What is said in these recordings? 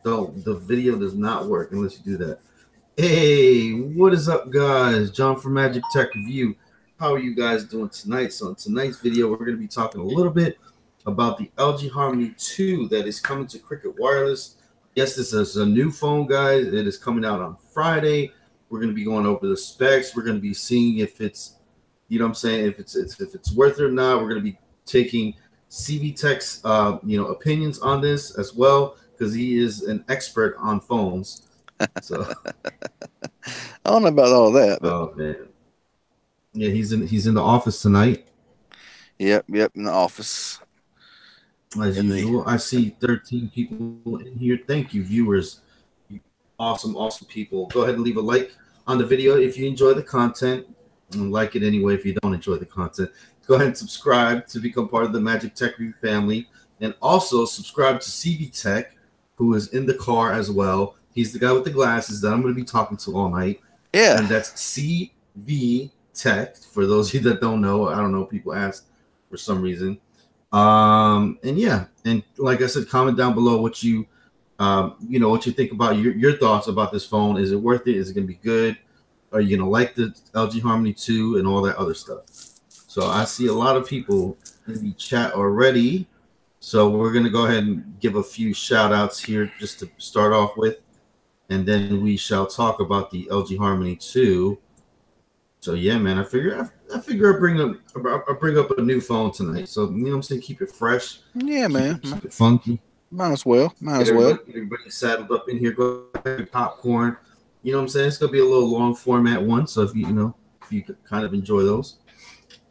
Don't. The video does not work unless you do that. Hey, what is up, guys? John from Magic Tech Review. How are you guys doing tonight? So in tonight's video, we're going to be talking a little bit about the LG Harmony 2 that is coming to Cricket Wireless. Yes, this is a new phone, guys. It is coming out on Friday. We're going to be going over the specs. We're going to be seeing if it's, you know what I'm saying, if it's worth it or not. We're going to be taking CV Tech's, opinions on this as well, because he is an expert on phones. So I don't know about all that, but oh man, yeah, he's in the office tonight. yep, in the office. As usual, I see 13 people in here. Thank you, viewers. You awesome people. Go ahead and leave a like on the video if you enjoy the content, and like it anyway if you don't enjoy the content. Go ahead and subscribe to become part of the Magic Tech Review family, and also subscribe to CV Tech, who is in the car as well. He's the guy with the glasses that I'm going to be talking to all night. Yeah. And that's CV Tech. For those of you that don't know, I don't know, people ask for some reason. And yeah, and like I said, comment down below what you, what you think about your thoughts about this phone. Is it worth it? Is it going to be good? Are you going to like the LG Harmony 2 and all that other stuff? So I see a lot of people in the chat already. So we're going to go ahead and give a few shout outs here just to start off with. And then we shall talk about the LG Harmony 2. So yeah, man, I figure I bring up a new phone tonight. So you know what I'm saying, keep it fresh. Yeah, man. Keep it funky. Might as well. Everybody saddled up in here. Go ahead, popcorn. You know what I'm saying? It's gonna be a little long format one. So if you could kind of enjoy those.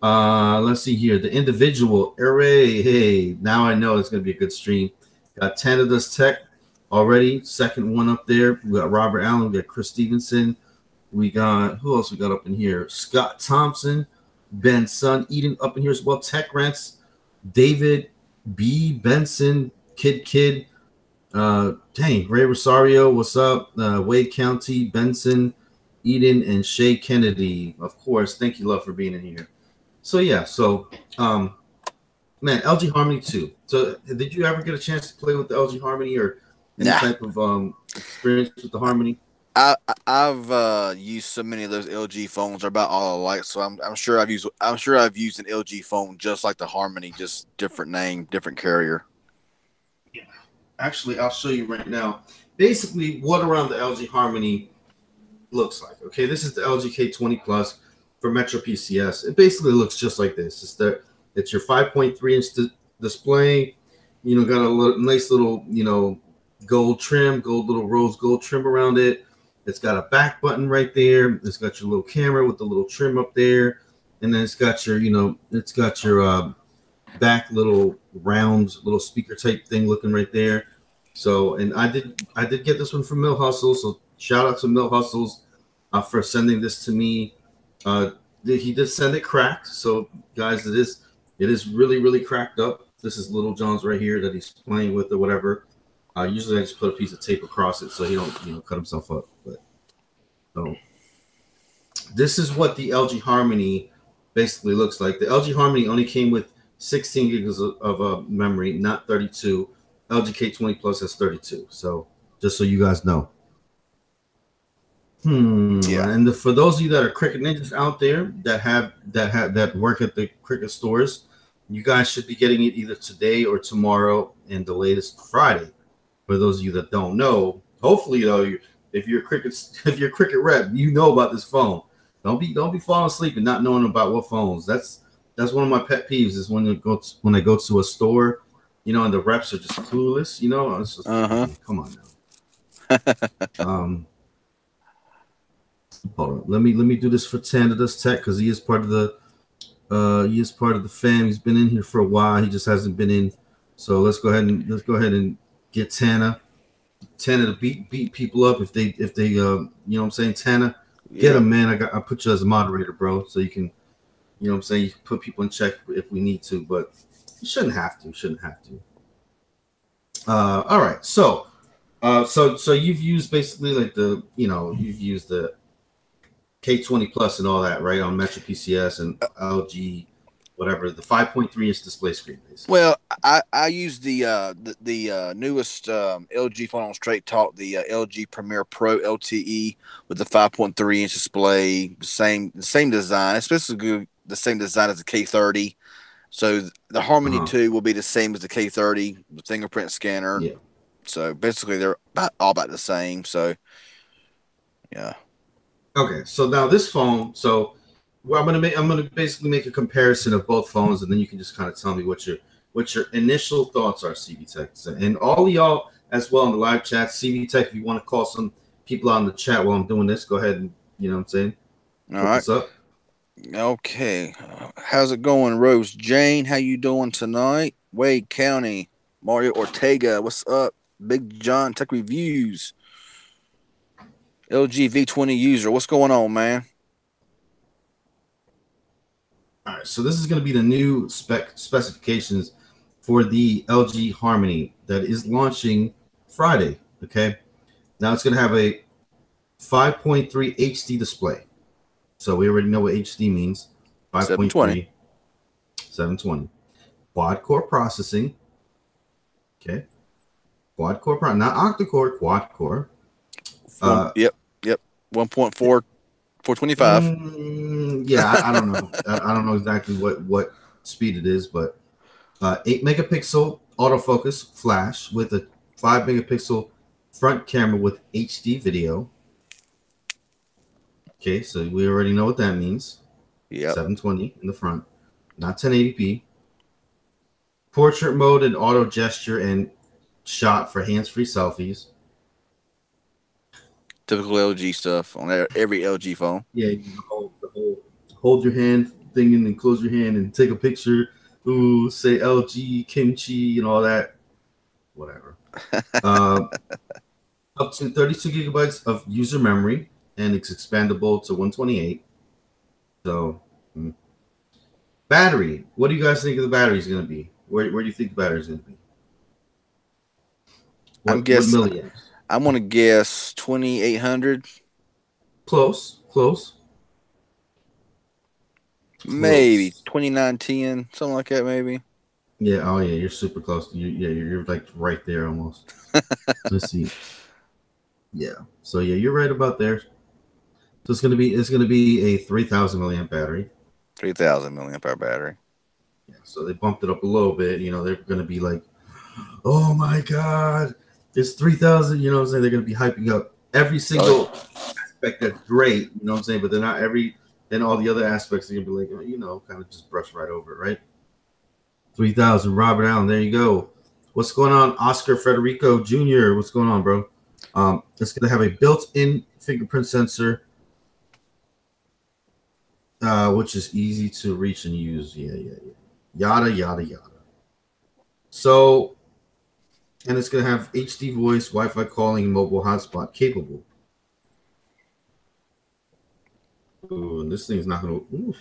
Let's see here. The individual array. Hey, now I know it's gonna be a good stream. Got Tanada's Tech already, second one up there. We got Robert Allen, we got Chris Stevenson, we got who else we got up in here? Scott Thompson, Ben Sun, Eden up in here as well. Tech Rents, David B. Benson, Kid, Ray Rosario, what's up? Wade County, Benson, Eden, and Shay Kennedy. Of course, thank you, love, for being in here. So yeah, man, LG Harmony 2. So did you ever get a chance to play with the LG Harmony or any type of experience with the Harmony? I've used so many of those LG phones. They're about all alike. So I'm sure I've used an LG phone just like the Harmony, just different name, different carrier. Yeah. Actually, I'll show you right now. Basically, what around the LG Harmony looks like. Okay, this is the LG K20 Plus for Metro PCS. It basically looks just like this. It's your 5.3-inch display. You know, got a nice little, gold trim, little rose gold trim around it. It's got a back button right there. It's got your little camera with the little trim up there, and then it's got your, back little round little speaker type thing looking right there. So, and I did get this one from Mill Hustle. So shout out to Mill Hustles for sending this to me. He did send it cracked. So guys, it is really, really cracked up. This is Little John's right here that he's playing with or whatever. Usually I just put a piece of tape across it so he don't, cut himself up. But so this is what the LG Harmony basically looks like. The LG Harmony only came with 16 gigs of memory, not 32. LG K20 Plus has 32. So just so you guys know. Yeah. And for those of you that are Cricket Ninjas out there that work at the Cricket stores, you guys should be getting it either today or tomorrow, and the latest Friday. For those of you that don't know, hopefully though, if you're a Cricket rep, you know about this phone. Don't be falling asleep and not knowing about what phones. That's one of my pet peeves is when I go to a store, and the reps are just clueless. It's just, come on now. Hold on. Let me do this for Tanada's Tech because he is part of the fam. He's been in here for a while. He just hasn't been in. So let's go ahead and get Tana to beat people up if they what I'm saying, Tana, get him, man. I put you as a moderator, bro, so you can, you can put people in check if we need to, but you shouldn't have to. All right, so you've used basically like you've used the K20 Plus and all that, right, on Metro PCS and LG whatever, the 5.3 inch display screen, basically. Well, I use the newest LG phone on Straight Talk, the LG Premier Pro LTE with the 5.3-inch display, the same design. It's basically the same design as the K30. So the Harmony 2 will be the same as the K30, the fingerprint scanner. Yeah. So basically, they're all about the same. So yeah. Okay, so now this phone. So well, I'm gonna basically make a comparison of both phones, and then you can just kind of tell me what your initial thoughts are, CB Tech, and all of y'all as well in the live chat. CB Tech, if you want to call some people out in the chat while I'm doing this, go ahead and you know what I'm saying. All right. This up. Okay, how's it going, Rose Jane? How you doing tonight? Wade County, Mario Ortega, what's up? Big John Tech Reviews, LG V20 user, what's going on, man? All right, so this is going to be the new specifications for the LG Harmony that is launching Friday. Okay, now it's going to have a 5.3 HD display. So we already know what HD means. 5.3, 720. Quad core processing. Okay. Quad core, not octa-core, quad core. Yep. 1.4, 425. Yeah, I don't know. I don't know exactly what speed it is, but 8 megapixel autofocus flash with a 5 megapixel front camera with HD video. Okay, so we already know what that means. Yeah. 720 in the front, not 1080p. Portrait mode and auto gesture and shot for hands-free selfies. Typical LG stuff on every LG phone. Yeah, you hold your hand thing and then close your hand and take a picture. Ooh, say LG kimchi and all that. Whatever. Up to 32 gigabytes of user memory, and it's expandable to 128. So, battery. What do you guys think the battery is going to be? Where do you think the battery is going to be? I'm going to guess 2,800. Close. Maybe 2910, something like that, maybe. Yeah. Oh, yeah. You're super close. You're like right there almost. Let's see. Yeah. So yeah, you're right about there. So it's gonna be a 3,000 milliamp battery. 3,000 milliamp hour battery. Yeah. So they bumped it up a little bit. You know, they're gonna be like, oh my god, it's 3,000. You know what I'm saying? They're gonna be hyping up every single aspect that's great. You know what I'm saying? But they're not then all the other aspects are gonna be like, you know, kind of just brush right over it, right? 3,000. Robert Allen. There you go. What's going on, Oscar Federico Jr.? What's going on, bro? It's going to have a built-in fingerprint sensor, which is easy to reach and use. Yeah. Yada. So, and it's going to have HD voice, Wi-Fi calling, and mobile hotspot capable. Ooh, and this thing's not going to...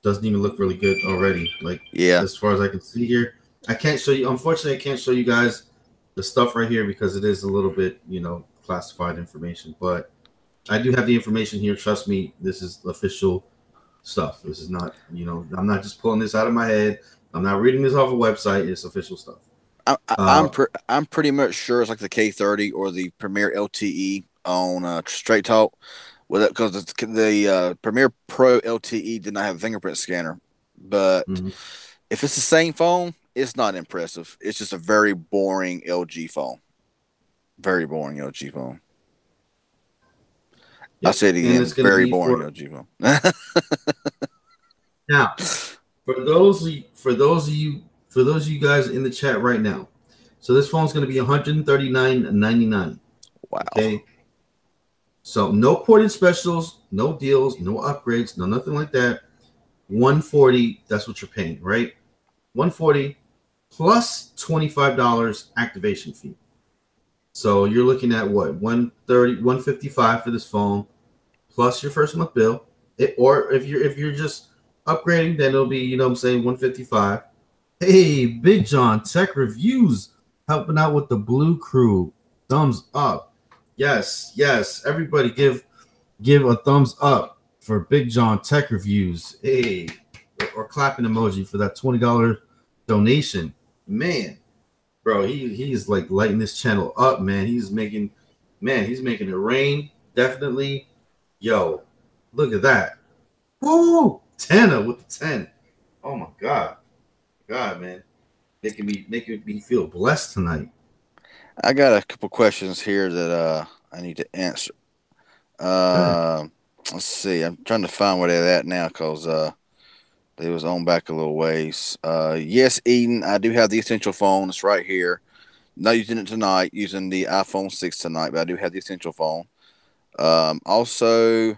Doesn't even look really good already. Like, yeah. As far as I can see here. I can't show you... Unfortunately, I can't show you guys the stuff right here because it is a little bit, you know, classified information, but I do have the information here. Trust me, this is official stuff. This is not, you know, I'm not just pulling this out of my head. I'm not reading this off a website. It's official stuff. I'm pretty much sure it's like the K30 or the Premier LTE on Straight Talk, with it, because the Premier Pro LTE did not have a fingerprint scanner, but if it's the same phone, it's not impressive. It's just a very boring LG phone. Very boring LG phone. Yep. I'll say it again. Very boring LG phone. Now, for those of you guys in the chat right now, so this phone's going to be $139.99. Wow. Okay. So no ported specials, no deals, no upgrades, no nothing like that. $140. That's what you're paying, right? $140. Plus $25 activation fee. So you're looking at what? $130, $155 for this phone, plus your first month bill. Or if you're just upgrading, then it'll be, you know what I'm saying, $155. Hey, Big John Tech Reviews helping out with the Blue Crew. Thumbs up. Yes. Everybody give a thumbs up for Big John Tech Reviews. Hey, or clapping emoji for that $20 donation. Man, bro, he's like lighting this channel up, man. He's making it rain. Definitely. Yo, look at that. Woo! Tanner with the 10. Oh my God. God, man. Making me feel blessed tonight. I got a couple questions here that I need to answer. Let's see. I'm trying to find where they're at now because they was on back a little ways. Yes, Eden, I do have the essential phone. It's right here. Not using it tonight. Using the iPhone 6 tonight, but I do have the essential phone. Also,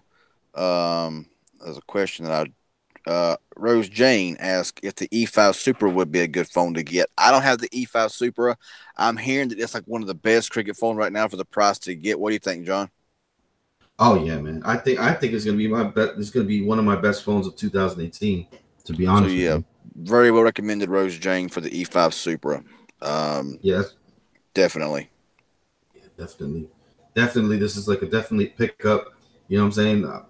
there's a question that Rose Jane asked if the E5 Super would be a good phone to get. I don't have the E5 Super. I'm hearing that it's like one of the best cricket phones right now for the price to get. What do you think, John? Oh yeah, man. I think it's gonna be it's gonna be one of my best phones of 2018. To be honest with you. Very well recommended, Rose Jane, for the E5 Supra. Yes, definitely. Yeah, definitely. This is like a definitely pickup. You know what I'm saying?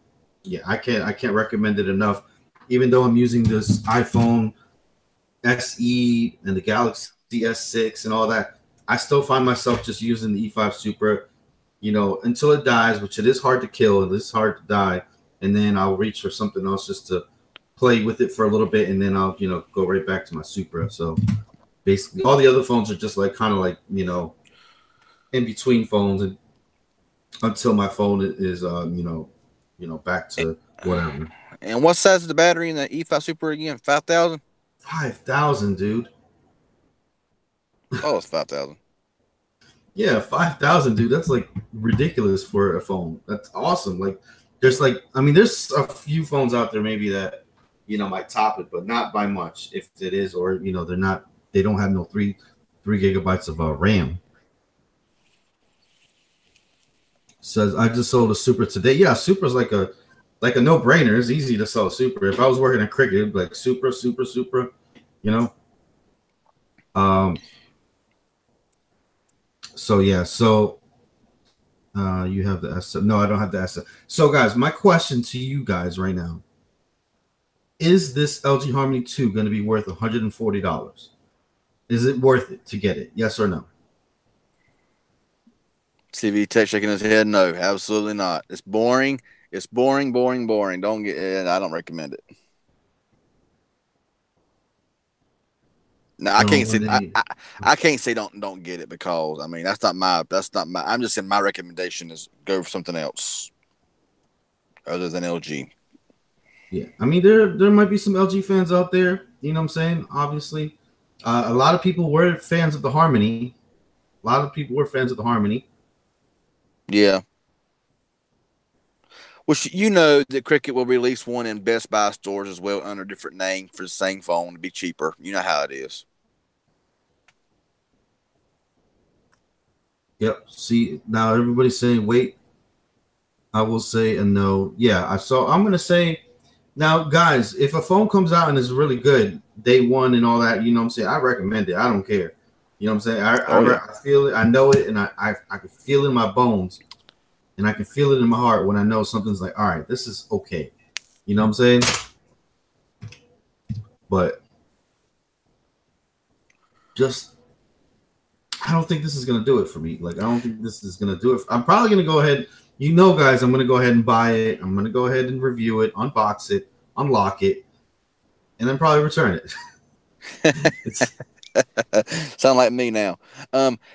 Yeah, I can't recommend it enough. Even though I'm using this iPhone SE and the Galaxy S6 and all that, I still find myself just using the E5 Supra, you know, until it dies, which it is hard to kill and it's hard to die. And then I'll reach for something else just to play with it for a little bit, and then I'll, you know, go right back to my Supra. So basically, all the other phones are just like kind of like, you know, in between phones, and until my phone is, you know, back to whatever. And what size is the battery in the E5 Super again? 5,000. 5,000, dude. Oh, it's 5,000. Yeah, 5,000, dude. That's like ridiculous for a phone. That's awesome. Like, there's a few phones out there maybe that, you know, might top it, but not by much. If it is, or you know, they don't have no three gigabytes of RAM. Says I just sold a Super today. Yeah, Super's like a no brainer. It's easy to sell a Super. If I was working at Cricket, it'd be like Super, you know. So yeah, so you have the S. No, I don't have the S. So guys, my question to you guys right now: is this LG Harmony 2 going to be worth $140? Is it worth it to get it? Yes or no? CV Tech shaking his head. No, absolutely not. It's boring. It's boring. Don't get it. I don't recommend it. No, I can't say. I can't say don't get it, because I mean that's not my. I'm just saying my recommendation is go for something else other than LG. Yeah, I mean there might be some LG fans out there. You know what I'm saying? Obviously, a lot of people were fans of the Harmony. Yeah. Which, you know, that Cricket will release one in Best Buy stores as well under a different name for the same phone to be cheaper. You know how it is. Yep. See, now everybody's saying wait. I will say a no. Yeah, I'm gonna say now, guys, if a phone comes out and is really good day one and all that, you know what I'm saying, I recommend it. I don't care. You know what I'm saying? I feel it, I know it, and I can feel it in my bones. And I can feel it in my heart when I know something's like, all right, this is okay. You know what I'm saying? But just, I don't think this is going to do it for me. Like, I don't think this is going to do it. I'm probably going to go ahead. You know, guys, I'm going to go ahead and buy it. I'm going to go ahead and review it, unbox it, unlock it, and then probably return it. Sound like me now.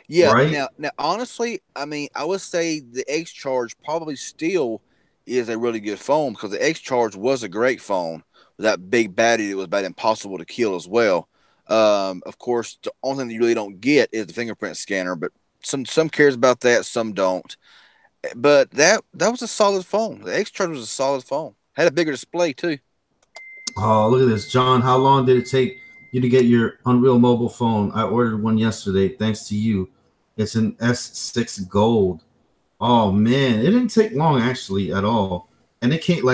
Yeah. Right? Now, honestly, I mean, I would say the X Charge probably still is a really good phone, because the X Charge was a great phone with that big battery that was about impossible to kill as well. Of course, the only thing that you really don't get is the fingerprint scanner, but some cares about that, some don't. But that was a solid phone. The X Charge was a solid phone. Had a bigger display too. Oh, look at this, John. How long did it take you to get your Unreal mobile phone? I ordered one yesterday, thanks to you. It's an S6 Gold. Oh man, it didn't take long actually at all, and it came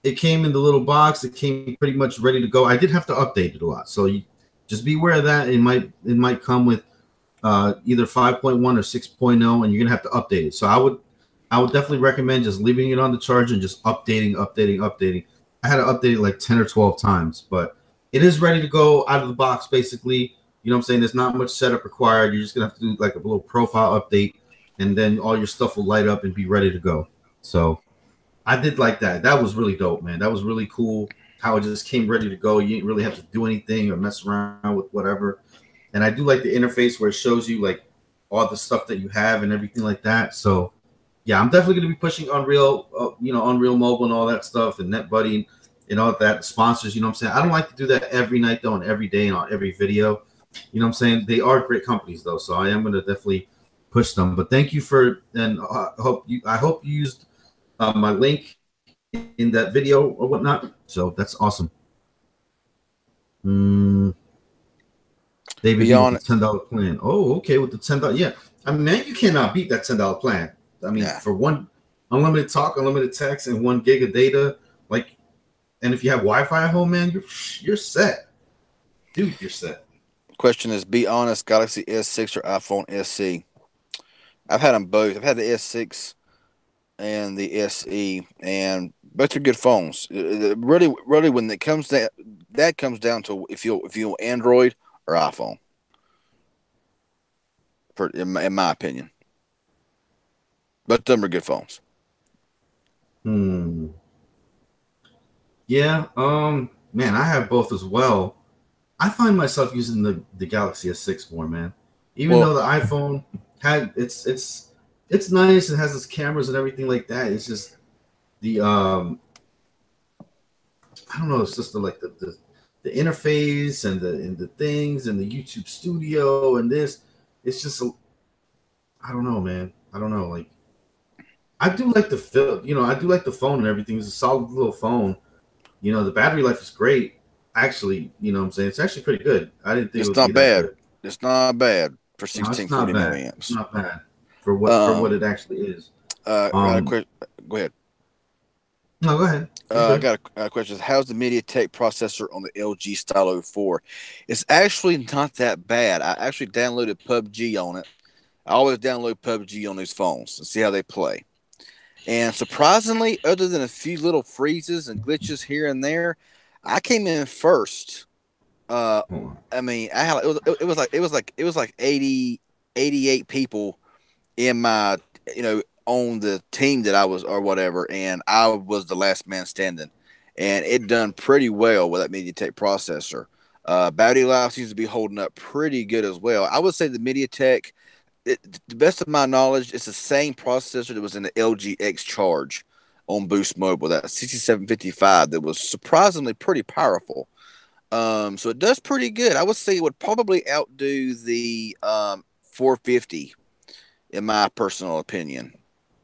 in the little box. It came pretty much ready to go. I did have to update it a lot, so you just be aware of that. It might come with either 5.1 or 6.0, and you're gonna have to update it. So I would definitely recommend just leaving it on the charger and just updating. I had to update it like 10 or 12 times, but it is ready to go out of the box, basically. You know what I'm saying? There's not much setup required. You're just going to have to do like a little profile update, and then all your stuff will light up and be ready to go. So I did like that. That was really dope, man. That was really cool how it just came ready to go. You didn't really have to do anything or mess around with whatever. And I do like the interface where it shows you like all the stuff that you have and everything like that. So yeah, I'm definitely going to be pushing Unreal, Unreal Mobile and all that stuff, and NetBuddy and all that sponsors. You know what I'm saying? I don't like to do that every night though, and every day and on every video. You know what I'm saying? They are great companies though, so I am going to definitely push them. But thank you for, and I hope you used my link in that video or whatnot. So that's awesome. David, with the $10 plan. Oh, okay, with the $10. Yeah, I mean, man, you cannot beat that $10 plan. I mean, for one unlimited talk, unlimited text, and 1 gig of data, like, and if you have Wi-Fi at home, man, you're set, dude. You're set. Question is, be honest, Galaxy S6 or iPhone SE? I've had them both. I've had the S6 and the SE, and both are good phones. Really, when it comes to that comes down to if you Android or iPhone. In my opinion, both of them are good phones. Yeah. Man, I have both as well. I find myself using the Galaxy S6 more, man. Even though the iPhone had it's nice and has its cameras and everything like that. It's just the I don't know. It's just the interface and the things and the YouTube Studio and this. It's just I don't know, man. I don't know. Like I do like the I do like the phone and everything. It's a solid little phone. The battery life is great. Actually, you know what I'm saying? It's actually pretty good. I didn't think it's it would not be bad. that good. It's not bad for 1640 milliamps. It's not bad for what it actually is. Got a question. Go ahead. No, go ahead. I got a question. How's the Mediatek processor on the LG Stylo 4? It's actually not that bad. I actually downloaded PUBG on it. I always download PUBG on these phones and see how they play. And surprisingly, other than a few little freezes and glitches here and there, I came in first. I mean, it was like 80, 88 people in my, on the team that I was or whatever, and I was the last man standing, and it done pretty well with that Mediatek processor. Battery life seems to be holding up pretty good as well. I would say the Mediatek, to the best of my knowledge, it's the same processor that was in the LG X Charge on Boost Mobile, that 6755 that was surprisingly pretty powerful. So it does pretty good. I would say it would probably outdo the 450 in my personal opinion.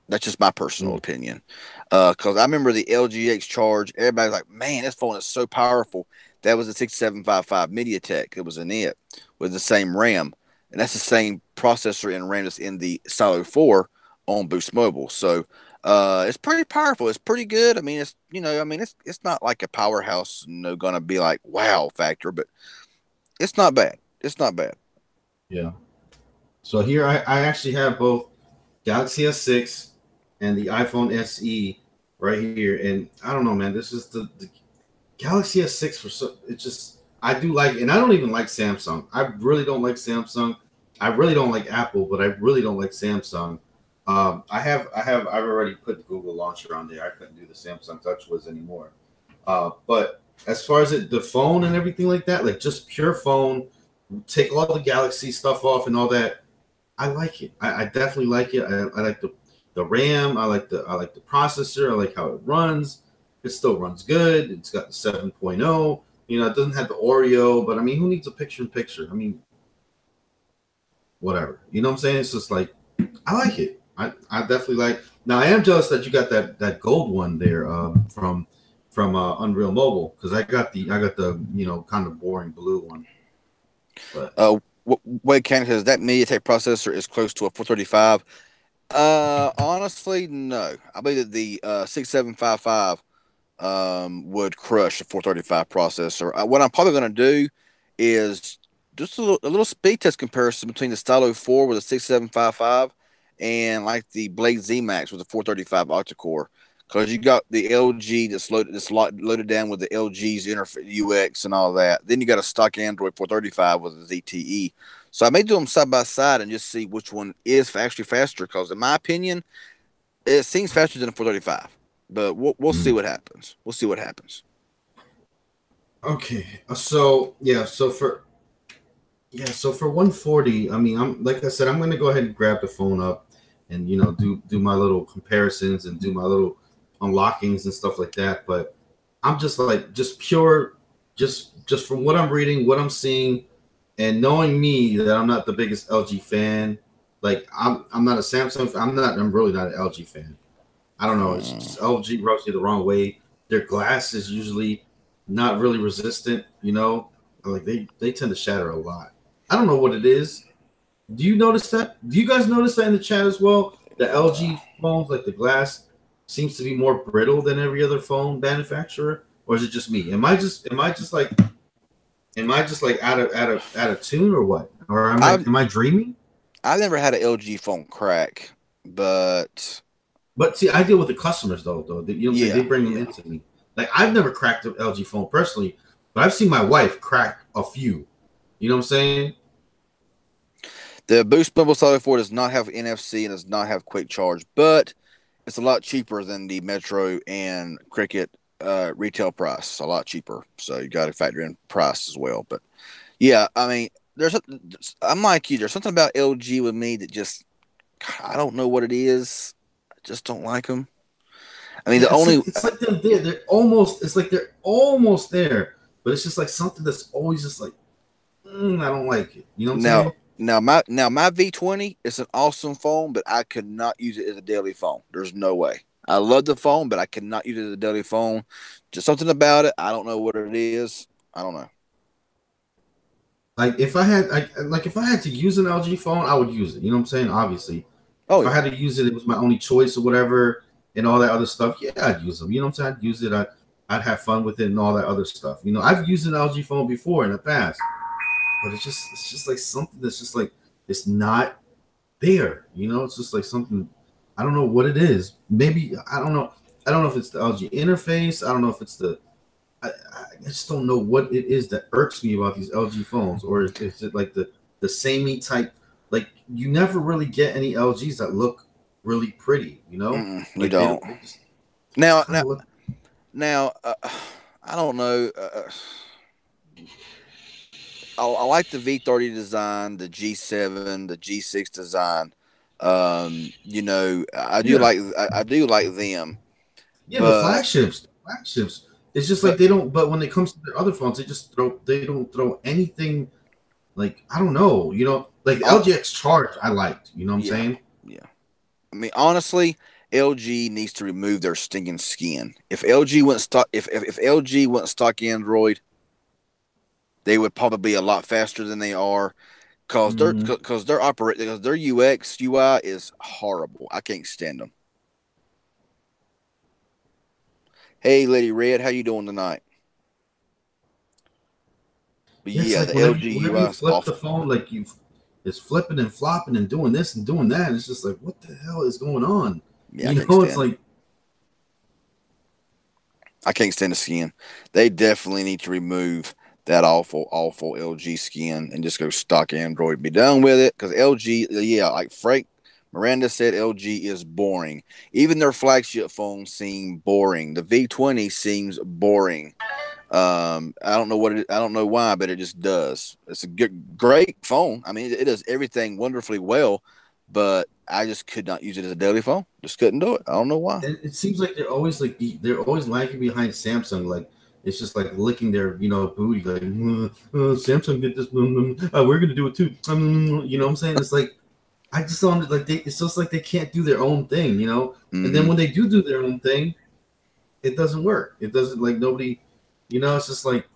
That's just my personal opinion. Because I remember the LGX Charge, everybody's like, man, this phone is so powerful. That was a 6755 Mediatek. It was in it with the same RAM. And that's the same processor and RAM that's in the Stylo 4 on Boost Mobile. So it's pretty powerful. It's pretty good. I mean, it's not like a powerhouse, gonna be like wow factor, but it's not bad. It's not bad. Yeah. So here I actually have both Galaxy S6 and the iPhone SE right here, and I don't know, man. This is the Galaxy S6 I do like, and I don't even like Samsung. I really don't like Samsung. I really don't like Apple, but I really don't like Samsung. I've already put the Google launcher on there. I couldn't do the Samsung TouchWiz anymore. But as far as the phone and everything like that, like just pure phone, take all the Galaxy stuff off and all that. I like it. I definitely like it. I like the RAM. I like the processor. I like how it runs. It still runs good. It's got the 7.0. It doesn't have the Oreo, but I mean, who needs a picture-in-picture? I mean, whatever. You know what I'm saying? It's just like I like it. I definitely like. Now I am jealous that you got that gold one there from Unreal Mobile, because I got the kind of boring blue one. But Wade Cannon says that Mediatek processor is close to a 435. Honestly, no. I believe that the 6755 would crush a 435 processor. What I'm probably going to do is just a little speed test comparison between the Stylo 4 with a 6755 and like the Blade Z Max with a 435 octa-core, because you got the LG that's loaded down with the LG's interface UX and all that. Then you got a stock Android 435 with a ZTE. So I may do them side by side and just see which one is actually faster. Because in my opinion, it seems faster than a 435. But we'll see what happens. We'll see what happens. Okay, so for 140, I mean, I'm like I said, I'm gonna go ahead and grab the phone up and do my little comparisons and do my little unlockings and stuff like that. But I'm just like just from what I'm reading, what I'm seeing, and knowing me that I'm not the biggest LG fan. Like I'm not a Samsung. I'm really not an LG fan. I don't know. It's just LG rubs me the wrong way. Their glass is usually not really resistant. Like they tend to shatter a lot. I don't know what it is. Do you notice that? Do you guys notice that in the chat as well? The LG phones, like the glass, seems to be more brittle than every other phone manufacturer, or is it just me? Am I just like out of tune or what? Or am I dreaming? I've never had an LG phone crack, but see, I deal with the customers though. You know what I'm saying? They bring them into me. Like I've never cracked an LG phone personally, but I've seen my wife crack a few. You know what I'm saying? The Boost Mobile Stylo 4 does not have NFC and does not have quick charge, but it's a lot cheaper than the Metro and Cricket retail price. It's a lot cheaper, so you got to factor in price as well. But yeah, I mean, I'm like you. There's something about LG with me that just I don't know what it is. I just don't like them. I mean, it's like they're there. They're almost. It's like they're almost there, but it's just like something that's always just like I don't like it. You know what I'm saying? Now my V20 is an awesome phone, but I could not use it as a daily phone. There's no way. I love the phone, but I cannot use it as a daily phone. Just something about it. I don't know what it is. I don't know. Like if I had to use an LG phone, I would use it. You know what I'm saying? Obviously. If I had to use it, it was my only choice or whatever, and all that other stuff. Yeah, I'd use them. You know what I'm saying? I'd use it. I'd have fun with it and all that other stuff. I've used an LG phone before in the past, but it's just like something that's just like it's not there. It's just like something. I don't know what it is. Maybe I don't know. I don't know if it's the LG interface. I don't know if it's the. I just don't know what it is that irks me about these LG phones, or is it like the samey type? Like you never really get any LGs that look really pretty. You don't. Now, I don't know. I like the V30 design, the G7, the G6 design. I do like them. Yeah, the flagships. It's just like they don't. But when it comes to their other phones, they don't throw anything. Like I don't know. Like the LGX Charge, I liked. You know what I'm saying? Yeah. I mean, honestly, LG needs to remove their stinking skin. If LG went stock, if LG went stock Android, they would probably be a lot faster than they are. Because their UX UI is horrible. I can't stand them. Hey, Lady Red, how you doing tonight? But the LG UI you flip awful. The phone like it's flipping and flopping and doing this and doing that. It's just like, what the hell is going on? Yeah, it's like I can't stand the skin. They definitely need to remove that awful LG skin and just go stock Android. Be done with it, because LG, like Frank Miranda said, LG is boring. Even their flagship phones seem boring. The V20 seems boring. I don't know I don't know why, but it just does. It's a great phone. I mean, it does everything wonderfully well, but I just could not use it as a daily phone. Just couldn't do it. I don't know why. And it seems like they're always lagging behind Samsung. Like it's just like licking their booty. Like Samsung did this. We're gonna do it too. You know what I'm saying? It's like I just don't like it's just like they can't do their own thing. And then when they do their own thing, it doesn't work. It doesn't, like, nobody. It's just like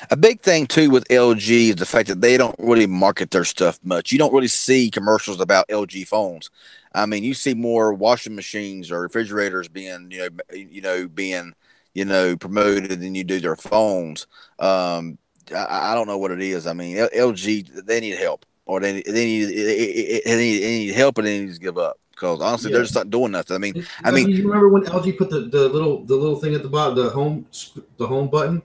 a big thing too with LG is the fact that they don't really market their stuff much. You don't really see commercials about LG phones. I mean, you see more washing machines or refrigerators being, promoted than you do their phones. I don't know what it is. I mean, LG, they need help, or they need help, and they need to give up, because honestly, they're Yeah. just not doing nothing. I mean, you remember when LG put the little thing at the bottom, the home button,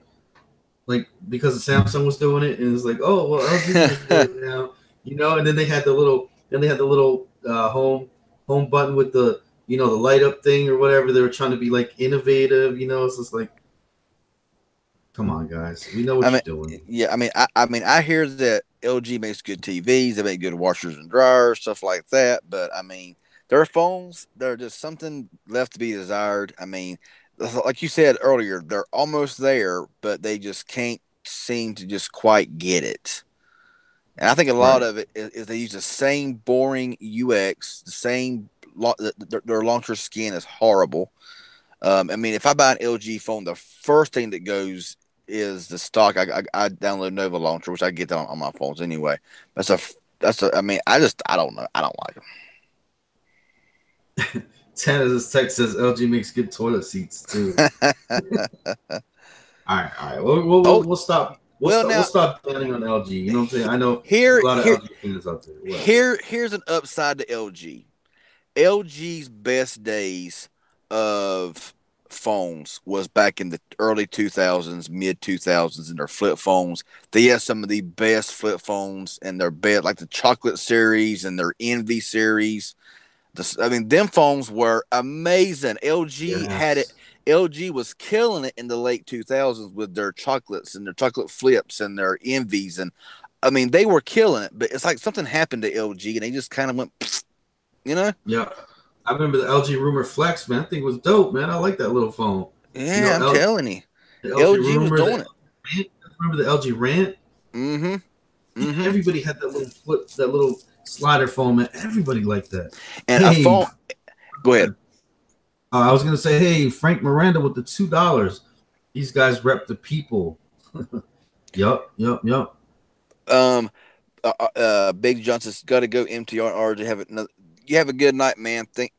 like because Samsung was doing it, and it's like, oh well, LG's gonna do it now, you know. And then they had the little home button with the the light up thing or whatever. They were trying to be like innovative, you know. It's just like, come on, guys, we know what I mean, you're doing. yeah, I hear that LG makes good TVs, they make good washers and dryers, stuff like that. But I mean, their phones, they're just something left to be desired. I mean, like you said earlier, they're almost there, but they just can't seem to just quite get it. And I think a lot Right. of it is they use the same boring UX, the same. Their launcher skin is horrible. I mean, if I buy an LG phone, the first thing that goes is the stock. I download Nova Launcher, which I get that on my phones anyway. I mean, I don't know. I don't like Tanner's text says LG makes good toilet seats too. them. All right, all right. We'll, Oh we'll stop. well, We'll now stop planning on LG. You know what I'm saying? I know there's here a lot of here LG fans out there. What? here's an upside to LG. LG's best days of phones was back in the early 2000s, mid 2000s, and their flip phones. They had some of the best flip phones and their best, like the chocolate series and their envy series. I mean, them phones were amazing. LG had it. Yes. LG was killing it in the late 2000s with their chocolates and their chocolate flips and their envies. And I mean, they were killing it, but it's like something happened to LG and they just kind of went, you know? Yeah. I remember the LG Rumor Flex, man. I think it was dope, man. I like that little phone. You Yeah, know, I'm telling you. the LG LG was Rumor, doing it. remember the LG Rant? Mm-hmm. Mm-hmm. Everybody had that little flip, that little slider phone, man. Everybody liked that. And a Hey, phone. Go ahead. I was gonna say, hey, Frank Miranda with the $2. These guys rep the people. Yup, yup, yup. Um, Big Johnson's got to go MTR to have it. You have a good night, man. Thank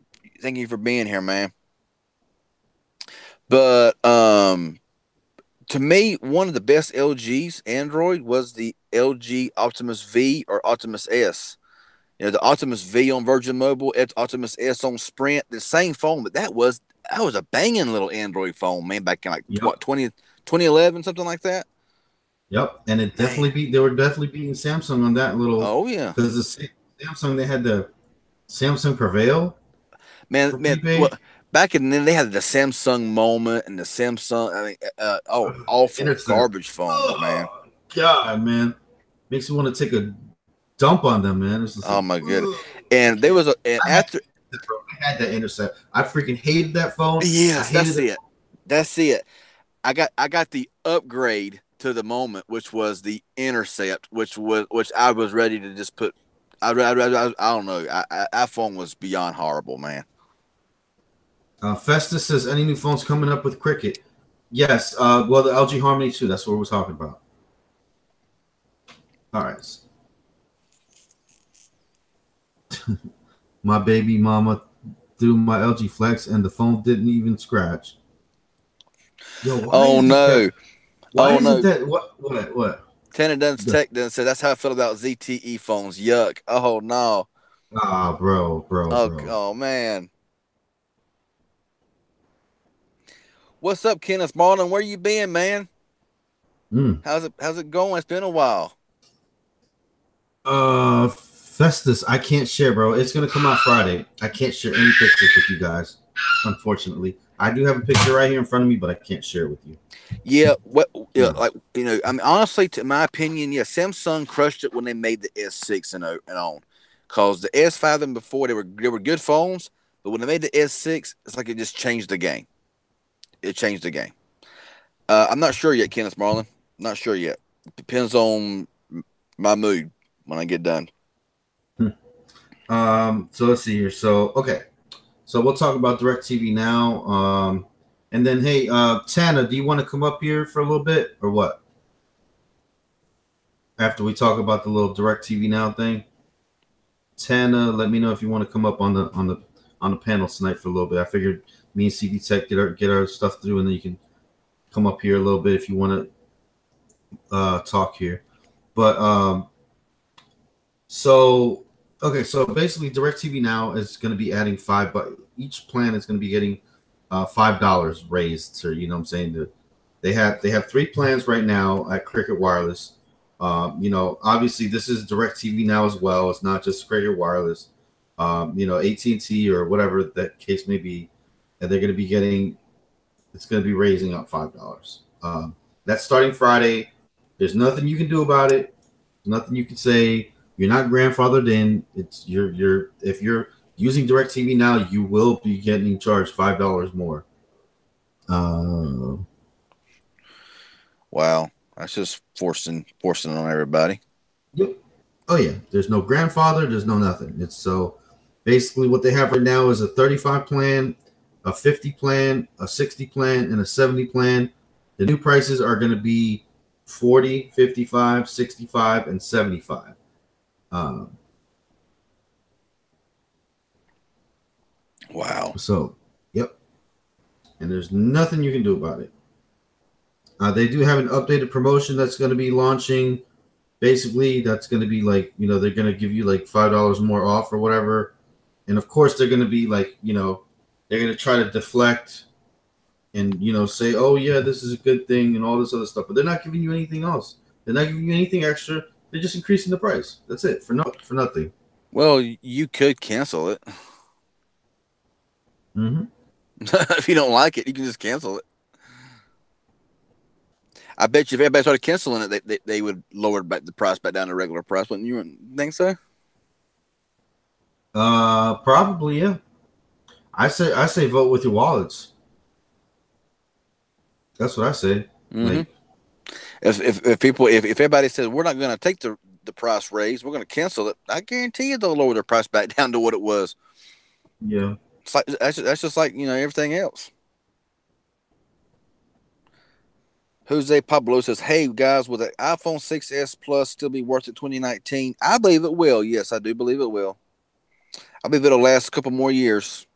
you for being here, man. But to me, one of the best LG's Android was the LG Optimus V or Optimus S. You know, the Optimus V on Virgin Mobile, Optimus S on Sprint, the same phone, but that was a banging little Android phone, man, back in like Yep. what 2011, something like that. Yep, and it Man, definitely beat. They were definitely beating Samsung on that little oh yeah, because Samsung they had the Samsung Prevail for man. Well, prepaid. back in then they had the Samsung Moment and the Samsung. I mean, awful Intercept. garbage phones, man. Oh God, man, makes you want to take a dump on them, man. It's just Oh like, my goodness. I And there can't. was and I had after that, bro. I had that intercept. I freaking hated that phone. I yes, hated that's it. it. That's it. I got the upgrade to the Moment, which was the Intercept, which I was ready to just put. I don't know. That phone was beyond horrible, man. Festus says any new phones coming up with Cricket? Yes. Well, the LG Harmony 2. That's what we're talking about. All right. My baby mama threw my LG Flex and the phone didn't even scratch. Yo, why Oh is it that? no. Why Oh is it no. that? What? Tenant Dunn's Tech done said that's how I feel about ZTE phones. Yuck. Oh no. Ah, bro. Oh man. What's up, Kenneth Marlin? Where you been, man? Mm. How's it going? It's been a while. Festus, I can't share, bro. It's gonna come out Friday. I can't share any pictures with you guys, unfortunately. I do have a picture right here in front of me, but I can't share it with you. Yeah, No. like I mean, honestly, to my opinion, yeah, Samsung crushed it when they made the S6 and on, cause the S5 and before they were good phones, but when they made the S6, it's like it just changed the game. It changed the game. I'm not sure yet, Kenneth Marlin. Not sure yet. Depends on my mood when I get done. Hmm. So let's see here. So okay. So we'll talk about DirecTV now. And then hey, Tana, do you want to come up here for a little bit or what? After we talk about the little DirecTV Now thing. Tana, let me know if you want to come up on the panel tonight for a little bit. I figured me and CD Tech get our stuff through, and then you can come up here a little bit if you want to talk here. But so Okay, so basically, DirecTV Now is going to be adding but each plan is going to be getting $5 raised. So you know what I'm saying. They have 3 plans right now at Cricket Wireless. Obviously this is DirecTV Now as well. It's not just Cricket Wireless. AT&T or whatever that case may be, and they're going to be getting. It's going to be raising up $5. That's starting Friday. There's nothing you can do about it. Nothing you can say. You're not grandfathered in. It's you're if you're using DirecTV Now, you will be getting charged $5 more. Wow, that's just forcing it on everybody. Yep. Oh yeah. There's no grandfather. There's no nothing. It's so basically what they have right now is a 35 plan, a 50 plan, a 60 plan, and a 70 plan. The new prices are going to be 40, 55, 65, and 75. Wow. So, yep. And there's nothing you can do about it. They do have an updated promotion that's going to be launching. Basically, that's going to be like, they're going to give you like $5 more off or whatever. And of course, they're going to be like, they're going to try to deflect and, say, oh, yeah, this is a good thing and all this other stuff. But they're not giving you anything else. They're not giving you anything extra. They're just increasing the price. That's it, for nothing. Well, you could cancel it. Mm-hmm. If you don't like it, you can just cancel it. I bet you if everybody started canceling it, they would lower the price back down to regular price. Wouldn't you think so? Probably, yeah. I say vote with your wallets. That's what I say. Mm-hmm. Like, if everybody says we're not going to take the price raise, we're going to cancel it, I guarantee you they'll lower their price back down to what it was. Yeah. It's like that's just like everything else. Jose Pablo says, "Hey guys, will the iPhone 6s Plus still be worth it 2019? I believe it will. Yes, I do believe it will. I believe it'll last a couple more years."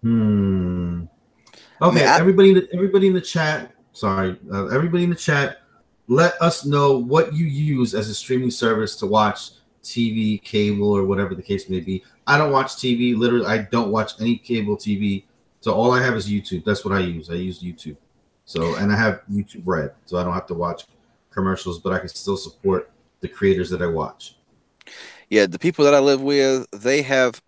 Okay, everybody in the chat. Sorry, everybody in the chat. Let us know what you use as a streaming service to watch TV, cable, or whatever the case may be. I don't watch TV. Literally, I don't watch any cable TV. So all I have is YouTube. That's what I use. I use YouTube. So, and I have YouTube Red, so I don't have to watch commercials, but I can still support the creators that I watch. Yeah, the people that I live with, they have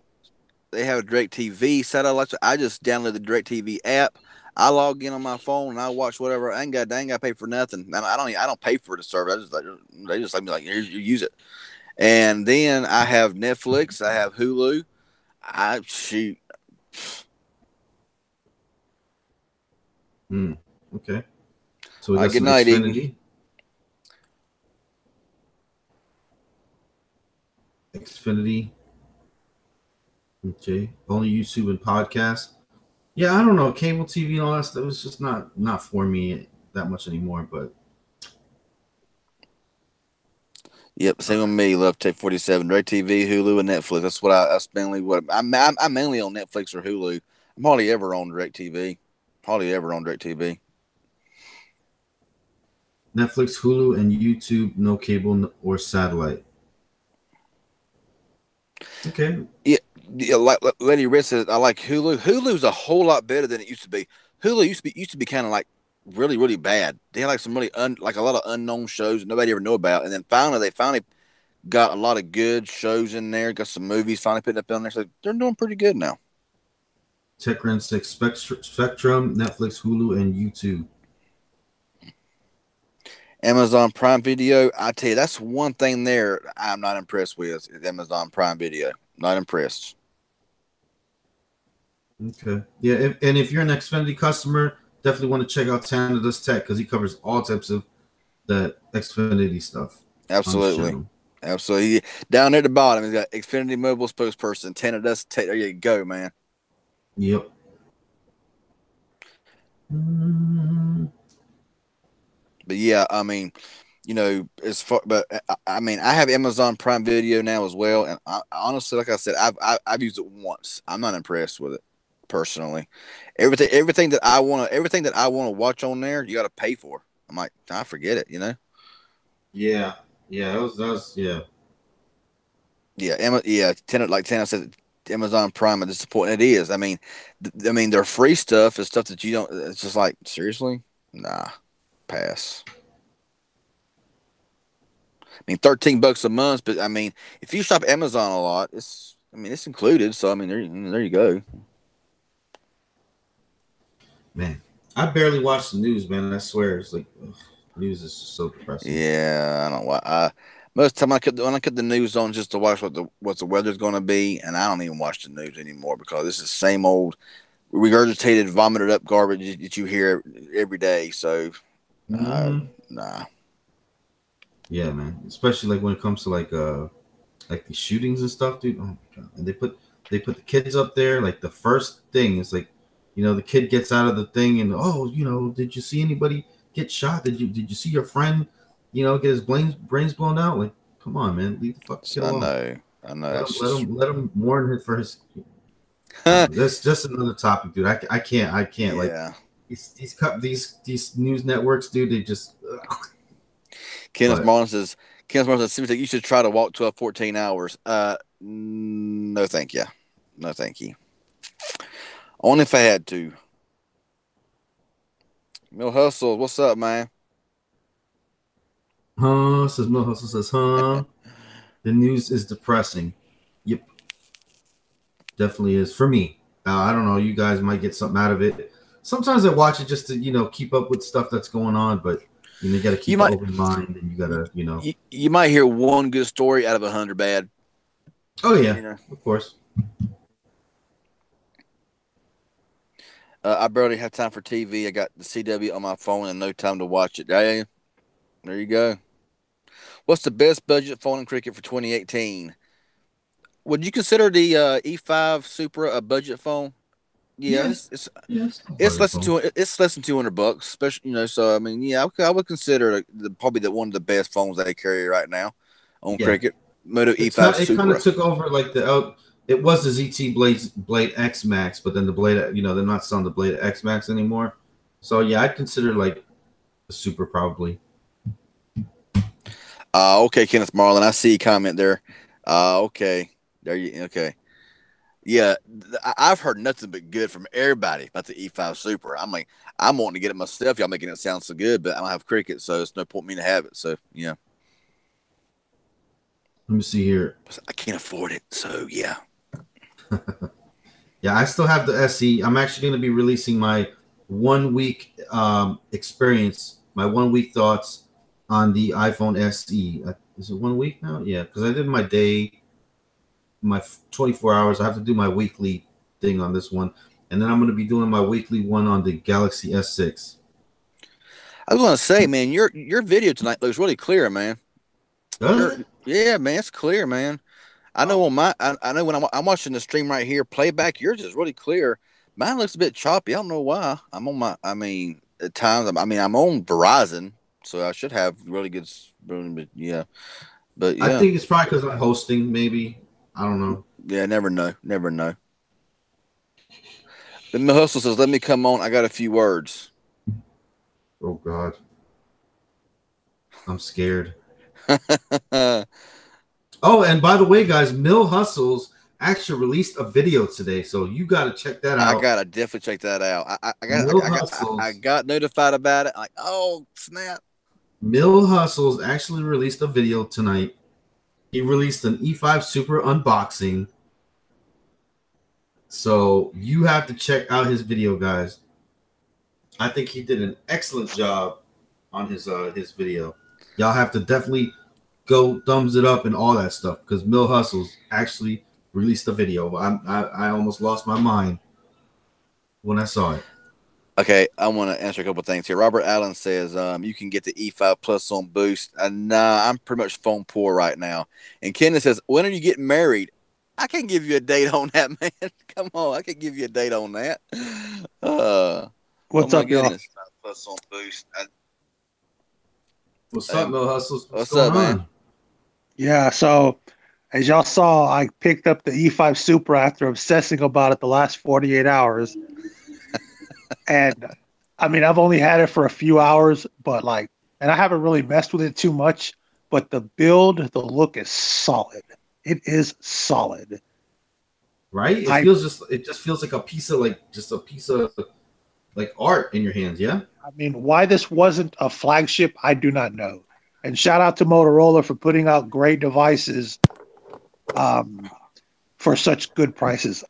a DirecTV satellite. So I just download the DirecTV app. I log in on my phone and I watch whatever. I ain't got to pay for nothing. I don't pay for the service. They just let me here, you use it. And then I have Netflix. I have Hulu. Okay. So we got good some night, Xfinity. Xfinity. Okay. Only YouTube and podcast. Yeah, I don't know. Cable TV and all that stuff is just not for me that much anymore. But yep, same with me. Love Take 47, DirecTV, Hulu, and Netflix. That's what I'm mainly on Netflix or Hulu. I'm hardly ever on DirecTV. Netflix, Hulu, and YouTube, no cable or satellite. Okay. Yeah, like Lady Red says, I like Hulu. Hulu's a whole lot better than it used to be. Hulu used to be kind of like really, really bad. They had like some really like a lot of unknown shows that nobody ever knew about. And then they finally got a lot of good shows in there. Got some movies finally putting up on there. So they're doing pretty good now. TechRen 6 Spectrum, Netflix, Hulu, and YouTube. Amazon Prime Video. I tell you, that's one thing there I'm not impressed with. Is Amazon Prime Video. Not impressed. Okay. Yeah, and if you're an Xfinity customer, definitely want to check out Tanada's Tech because he covers all types of that Xfinity stuff. Absolutely. Absolutely. Down there at the bottom, he's got Xfinity Mobile spokesperson, Tanada's Tech. There you go, man. Yep. But yeah, I mean, as far, but I mean, I have Amazon Prime Video now as well, and I honestly, like I said, I've used it once. I'm not impressed with it personally. Everything that I want to watch on there, you got to pay for. I'm like, I forget it, Yeah, yeah, yeah. Yeah, like Tanner said, Amazon Prime is disappointing. It is. I mean, their free stuff is stuff that you don't. It's just like seriously, nah, pass. I mean, $13 a month, but I mean, if you shop Amazon a lot, it's included. So I mean, there you go. Man, I barely watch the news, man. I swear, it's like ugh, news is just so depressing. Yeah, I don't know why. Most of the time when I cut the news on just to watch what the weather's going to be, and I don't even watch the news anymore because this is the same old regurgitated, vomited up garbage that you hear every day. So, Hmm. nah. Yeah, man. Especially like when it comes to like the shootings and stuff, dude. Oh my god! And they put the kids up there. Like the first thing is like, the kid gets out of the thing and oh, did you see anybody get shot? Did you see your friend, get his brains blown out? Like, come on, man, leave the fucking kid I alone. know, I know. Let him That's let just. him let him mourn it for his. I don't know. That's just another topic, dude. I can't like Yeah. these news networks, dude. They just. Kenneth But Marlin says, seriously, you should try to walk 12, 14 hours. No, thank you. No, thank you. Only if I had to. Mill Hustle, what's up, man? says Mill Hustle says, huh? The news is depressing. Yep, definitely is for me. I don't know. You guys might get something out of it. Sometimes I watch it just to keep up with stuff that's going on, but you got to You keep an might open mind, and you got to you might hear one good story out of 100 bad. Oh yeah, You know, of course. I barely have time for TV. I got the CW on my phone and no time to watch it. Hey, there you go. What's the best budget phone in cricket for 2018? Would you consider the E5 Supra a budget phone? Yeah, Yeah, it's yeah. It's a it's budget less than phone. 200. It's less than $200, especially So I mean, yeah, I would consider probably one of the best phones they carry right now on Yeah, cricket. Moto it's E5 kind. It kind of Supra. took over like the out. It was the ZT Blade X Max, but then the Blade, they're not selling the Blade X Max anymore. So yeah, I'd consider like a Super probably. Okay, Kenneth Marlin, I see a comment there. Okay, there you okay. Yeah, I've heard nothing but good from everybody about the E5 Super. I'm like, I'm wanting to get it myself. Y'all making it sound so good, but I don't have cricket, so it's no point me to have it. So yeah, Let me see here. I can't afford it. So yeah. Yeah, I still have the SE. I'm actually going to be releasing my 1 week experience, my 1 week thoughts on the iPhone SE. Is it 1 week now? Yeah, because I did my day, my 24 hours. I have to do my weekly thing on this one, and then I'm going to be doing my weekly one on the Galaxy S6. I was gonna say, man, your video tonight looks really clear, man. Does it? Yeah, man, it's clear, man. I know Oh, on I know when I'm watching the stream right here, playback, yours is really clear. Mine looks a bit choppy. I don't know why. I mean, at times, I'm on Verizon, so I should have really good, but yeah, but I yeah, think it's probably because I'm hosting. Maybe I don't know. yeah, never know. But the hustle says, "Let me come on. I got a few words." Oh God, I'm scared. I Oh, and by the way, guys, Mill Hustles actually released a video today, so you got to check that out. gotta definitely check that out. Mill I Hustles, got notified about it. Like, oh snap! Mill Hustles actually released a video tonight. He released an E5 Super unboxing, so you have to check out his video, guys. I think he did an excellent job on his video. Y'all have to definitely go thumbs it up and all that stuff because Mill Hustles actually released a video. I almost lost my mind when I saw it. Okay, I want to answer a couple things here. Robert Allen says, you can get the E5 Plus on Boost. Nah, I'm pretty much phone poor right now. And Kenneth says, when are you getting married? I can't give you a date on that, man. Come on, I can't give you a date on that. Oh What's my up, y'all? goodness. Plus on Boost. What's up, Mill Hustles? What's What's going up, man? on? Yeah, so as y'all saw, I picked up the E5 Super after obsessing about it the last 48 hours. And I mean, I've only had it for a few hours, but and I haven't really messed with it too much. but the build, the look is solid. It is solid. Right? It just feels like a piece of like art in your hands, yeah? I mean, why this wasn't a flagship, I do not know. And shout out to Motorola for putting out great devices for such good prices.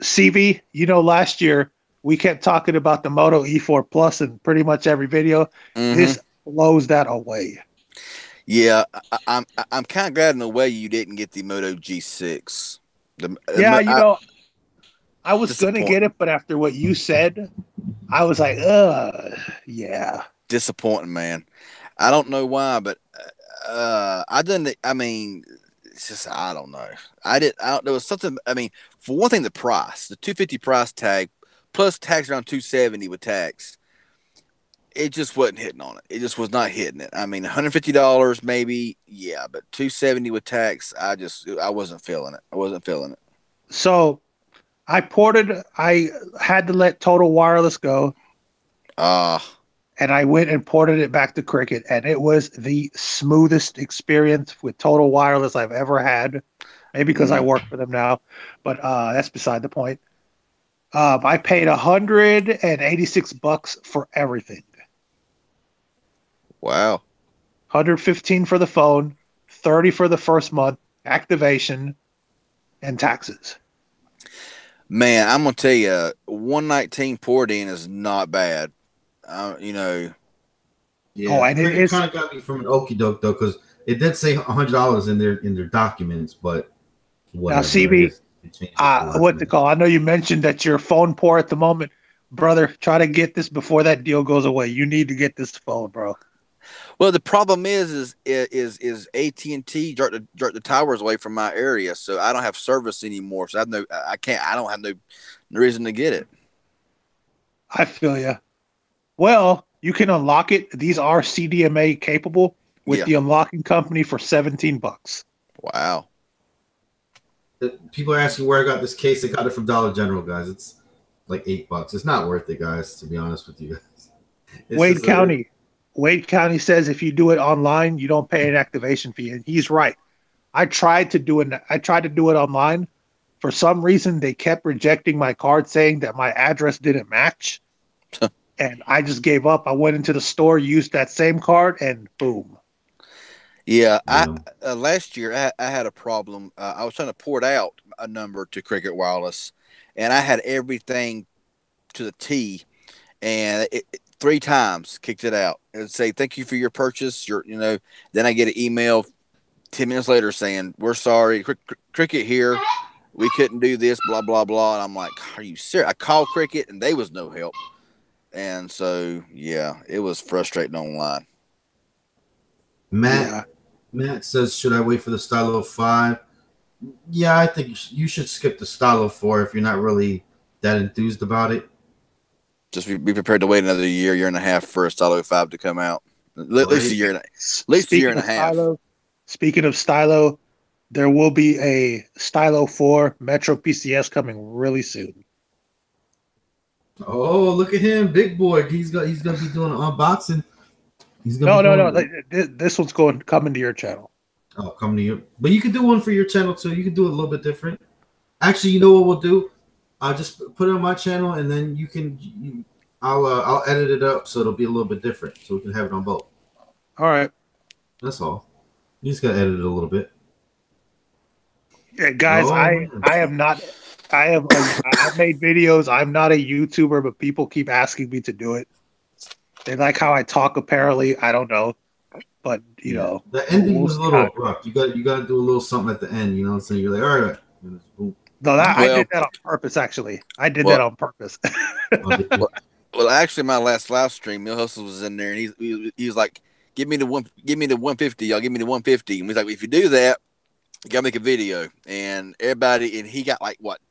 CV, last year we kept talking about the Moto E4 Plus in pretty much every video. Mm-hmm. This blows that away. Yeah, I'm kind of glad in a way you didn't get the Moto G6. I was gonna get it, but after what you said, I was like, yeah. Disappointing, man. I don't know why, but I didn't. I mean, it's just I don't know. There was something. I mean, for one thing, the price, the 250 price tag, plus tax around 270 with tax. It just wasn't hitting on it. It just was not hitting it. I mean, $150 maybe, yeah, but 270 with tax. I wasn't feeling it. I wasn't feeling it. So I had to let Total Wireless go. And I went and ported it back to Cricket, and it was the smoothest experience with Total Wireless I've ever had. Maybe because I work for them now, but that's beside the point. I paid $186 for everything. Wow. 115 for the phone, 30 for the first month, activation, and taxes. Man, I'm gonna tell you, 119 poured in is not bad. Yeah, and it kind of got me from an okie doke though, because it did say $100 in their documents, but whatever. Now, CB, I know you mentioned that you're phone poor at the moment, brother. Try to get this before that deal goes away. You need to get this phone, bro. Well, the problem is AT&T jerked the towers away from my area, so I don't have service anymore. So I don't have no reason to get it. I feel you. Well, you can unlock it. These are CDMA capable with the unlocking company for $17. Wow. People are asking where I got this case. I got it from Dollar General, guys. It's like $8. It's not worth it, guys, to be honest with you guys. Wade County says if you do it online, you don't pay an activation fee, and he's right. I tried to do it online. For some reason, they kept rejecting my card, saying that my address didn't match, and I just gave up. I went into the store, used that same card, and boom. Yeah, last year I had a problem. I was trying to port out a number to Cricket Wireless, and I had everything to the T, and it 3 times kicked it out. It would say, "Thank you for your purchase." Then I get an email 10 minutes later saying, "We're sorry, Cricket here. We couldn't do this, blah, blah, blah." And I'm like, "Are you serious?" I called Cricket and they was no help. And so, yeah, it was frustrating online. Matt says, should I wait for the Stylo 5? Yeah, I think you should skip the Stylo 4 if you're not really that enthused about it. Just be prepared to wait another year and a half for a Stylo 5 to come out. At least a year and a half. Speaking of Stylo, there will be a Stylo 4 Metro PCS coming really soon. Oh, look at him, big boy. He's gonna be doing an unboxing. No. This one's coming to your channel. Oh, coming to you. But you can do one for your channel too. You can do it a little bit different. Actually, you know what we'll do? I'll just put it on my channel, and then I'll edit it up so it'll be a little bit different, so we can have it on both. All right. That's all. You just gotta edit it a little bit. Yeah, guys, I've made videos. I'm not a YouTuber, but people keep asking me to do it. They like how I talk. Apparently, I don't know, but the ending was a little abrupt. You got to do a little something at the end. You know what I'm saying? You're like, all right. Boom. No, I did that on purpose. Actually, I did that on purpose. Well, actually, my last live stream, Mill Hustle was in there, and he was like, "Give me the 150, y'all. Give me the 150." And he's like, "If you do that, you gotta make a video." And everybody, and he got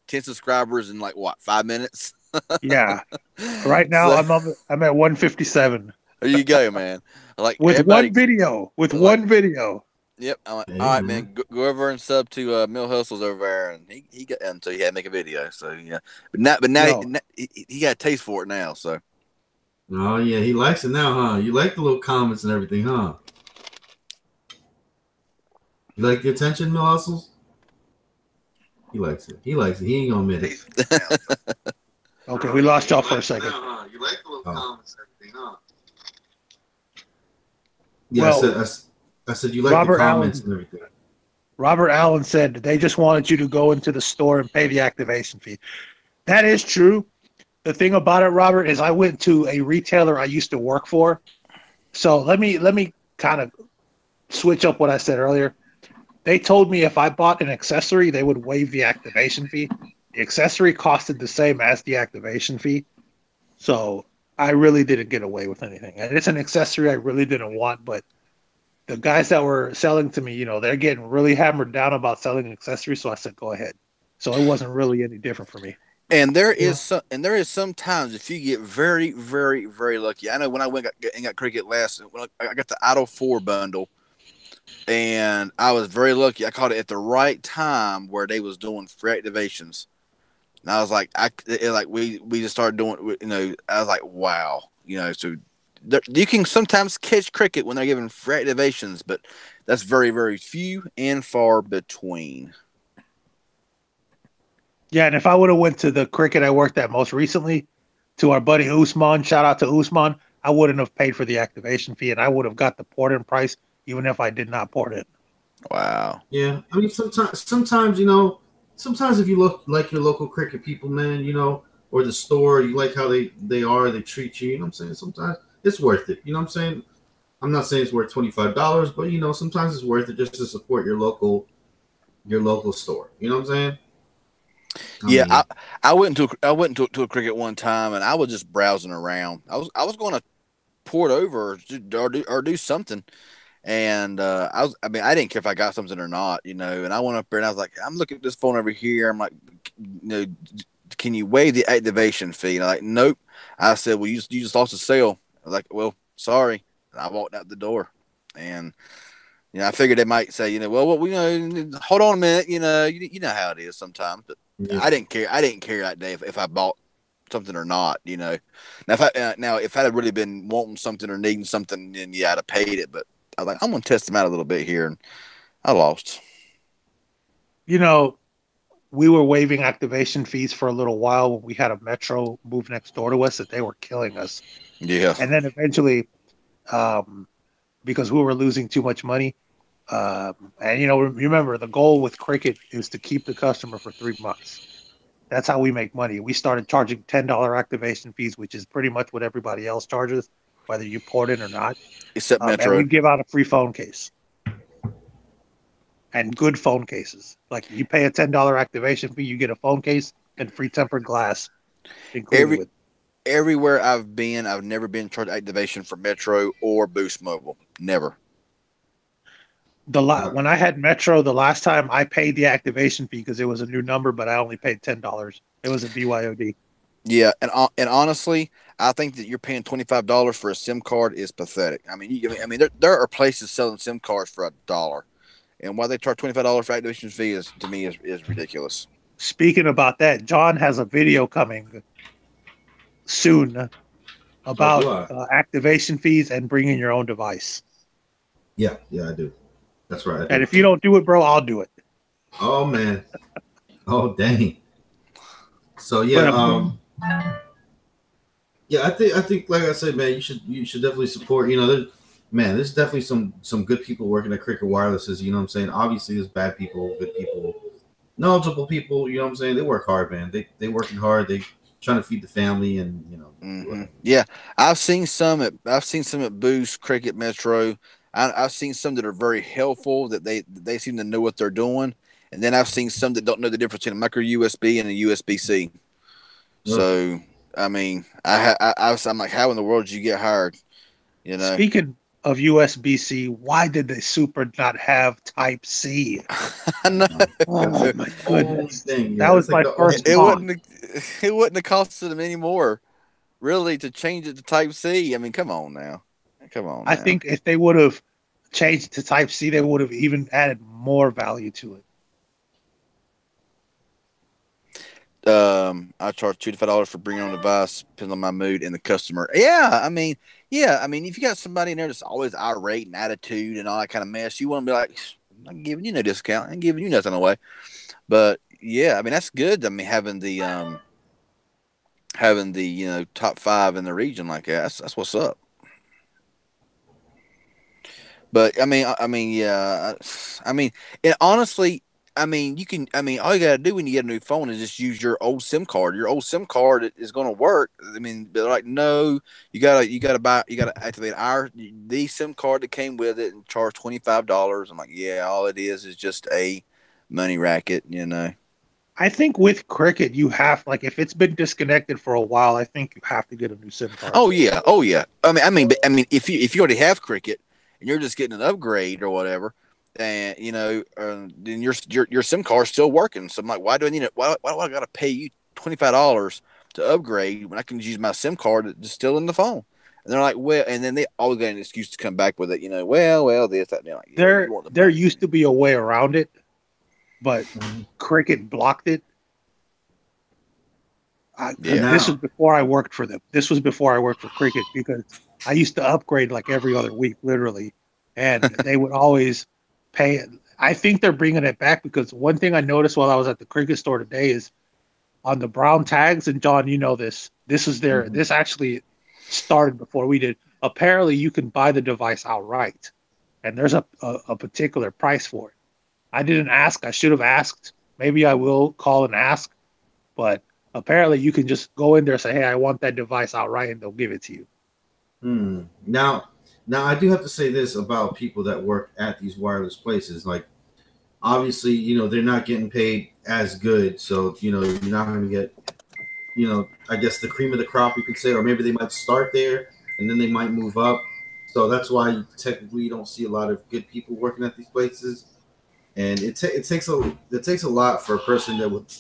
10 subscribers in 5 minutes. Yeah. Right now, I'm at 157. There you go, man. With one video. Yep. I'm like, all right, man. Go over and sub to Mill Hustles over there, and he got until he had to make a video. So yeah, but now he got a taste for it now. So. Oh yeah, he likes it now, huh? You like the little comments and everything, huh? You like the attention, Mil Hustles? He likes it. He likes it. He ain't gonna admit it. Okay, we lost y'all for a second. You like the little comments and everything, huh? Yeah, well, I said you like Robert the comments and everything. Robert Allen said they just wanted you to go into the store and pay the activation fee. That is true. The thing about it, Robert, is I went to a retailer I used to work for. So let me kind of switch up what I said earlier. They told me if I bought an accessory, they would waive the activation fee. The accessory costed the same as the activation fee. So I really didn't get away with anything. And it's an accessory I really didn't want, but the guys that were selling to me, they're getting really hammered down about selling accessories. So I said, go ahead. So it wasn't really any different for me. And there is sometimes if you get very, very, very lucky. I know when I went and got Cricket last, when I got the Idol 4 bundle, and I was very lucky. I caught it at the right time where they was doing free activations. And I was like, we just started doing, I was like, wow, so you can sometimes catch Cricket when they're giving free activations, but that's very, very few and far between. Yeah, and if I would have went to the Cricket I worked at most recently, to our buddy Usman, shout out to Usman, I wouldn't have paid for the activation fee, and I would have got the port-in price even if I did not port it. Wow. Yeah, I mean sometimes sometimes if you look like your local Cricket people, man, or the store, you like how they treat you. You know what I'm saying? Sometimes it's worth it. You know what I'm saying? I'm not saying it's worth $25, but sometimes it's worth it just to support your local store. You know what I'm saying? I went to a Cricket one time, and I was just browsing around. I was going to port over or do something, and I didn't care if I got something or not, and I went up there and I was like, I'm looking at this phone over here. I'm like, can you waive the activation fee? And I'm like, nope. I said, well, you just lost a sale. I was like, well, sorry. And I walked out the door, and I figured they might say, well, hold on a minute, you know how it is sometimes, but. Yeah. I didn't care. I didn't care that day if I bought something or not. Now, if I had really been wanting something or needing something, then I'd have paid it. But I was like, I'm gonna test them out a little bit here, and I lost. We were waiving activation fees for a little while when we had a Metro move next door to us that they were killing us. Yeah. And then eventually, because we were losing too much money. And remember, the goal with Cricket is to keep the customer for 3 months. That's how we make money. We started charging $10 activation fees, which is pretty much what everybody else charges, whether you port in or not. Except Metro. And we give out a free phone case. And good phone cases. Like you pay a $10 activation fee, you get a phone case and free tempered glass. Everywhere I've been, I've never been charged activation for Metro or Boost Mobile. Never. When I had Metro the last time, I paid the activation fee because it was a new number, but I only paid $10. It was a BYOD. Yeah, and honestly, I think that you're paying $25 for a SIM card is pathetic. I mean, there are places selling SIM cards for $1, and why they charge $25 for activation fee is ridiculous. Speaking about that, John has a video coming soon about activation fees and bringing your own device. Yeah, I do. That's right. And if you don't do it, bro, I'll do it. Oh man. Oh dang. So yeah, I think like I said, man, you should definitely support. There's definitely some good people working at Cricket Wirelesses. You know what I'm saying? Obviously, there's bad people, good people, knowledgeable people. You know what I'm saying? They work hard, man. They working hard. They trying to feed the family, and Mm-hmm. Yeah, I've seen some at Boost, Cricket, Metro. I've seen some that are very helpful, that they seem to know what they're doing, and then I've seen some that don't know the difference between a micro USB and a USB-C. So, I mean, I'm like, how in the world did you get hired? Speaking of USB-C, why did the Super not have Type C? I know. Oh my goodness, that was my first. It wouldn't have costed them any more, really, to change it to Type C. I mean, come on now. I think if they would have changed to Type C, they would have even added more value to it. I charge $25 for bringing on a device, depends on my mood and the customer. I mean, if you got somebody in there that's always irate and attitude and all that kind of mess, you want to be like, not giving you no discount. I ain't giving you nothing away. But yeah, I mean that's good. I mean having the top 5 in the region like that. That's what's up. But I mean, yeah. I mean, and honestly, I mean, you can. I mean, all you gotta do when you get a new phone is just use your old SIM card. Your old SIM card is gonna work. I mean, they're like, no, you gotta activate the SIM card that came with it and charge $25. I'm like, yeah, all it is just a money racket, you know. I think with Cricket, you have like if it's been disconnected for a while, I think you have to get a new SIM card. Oh yeah. I mean, if you already have Cricket and you're just getting an upgrade or whatever, and then your SIM card's still working. So I'm like, why do I need it? Why do I got to pay you $25 to upgrade when I can use my SIM card that's still in the phone? And they're like, well, and then they always got an excuse to come back with it. Well, this, that, and like, there used to be a way around it, but Cricket blocked it. This was before I worked for them. This was before I worked for Cricket because I used to upgrade like every other week, literally, and they would always pay. I think they're bringing it back because one thing I noticed while I was at the Cricket store today is on the brown tags, and John, you know this. This is their. This actually started before we did. Apparently, you can buy the device outright, and there's a particular price for it. I didn't ask. I should have asked. Maybe I will call and ask, but apparently you can just go in there and say, hey, I want that device outright, and they'll give it to you. Now, I do have to say this about people that work at these wireless places. Like, obviously, they're not getting paid as good. So, you're not going to get, I guess the cream of the crop, you could say, or maybe they might start there and then they might move up. So that's why technically you don't see a lot of good people working at these places. And it takes a lot for a person that would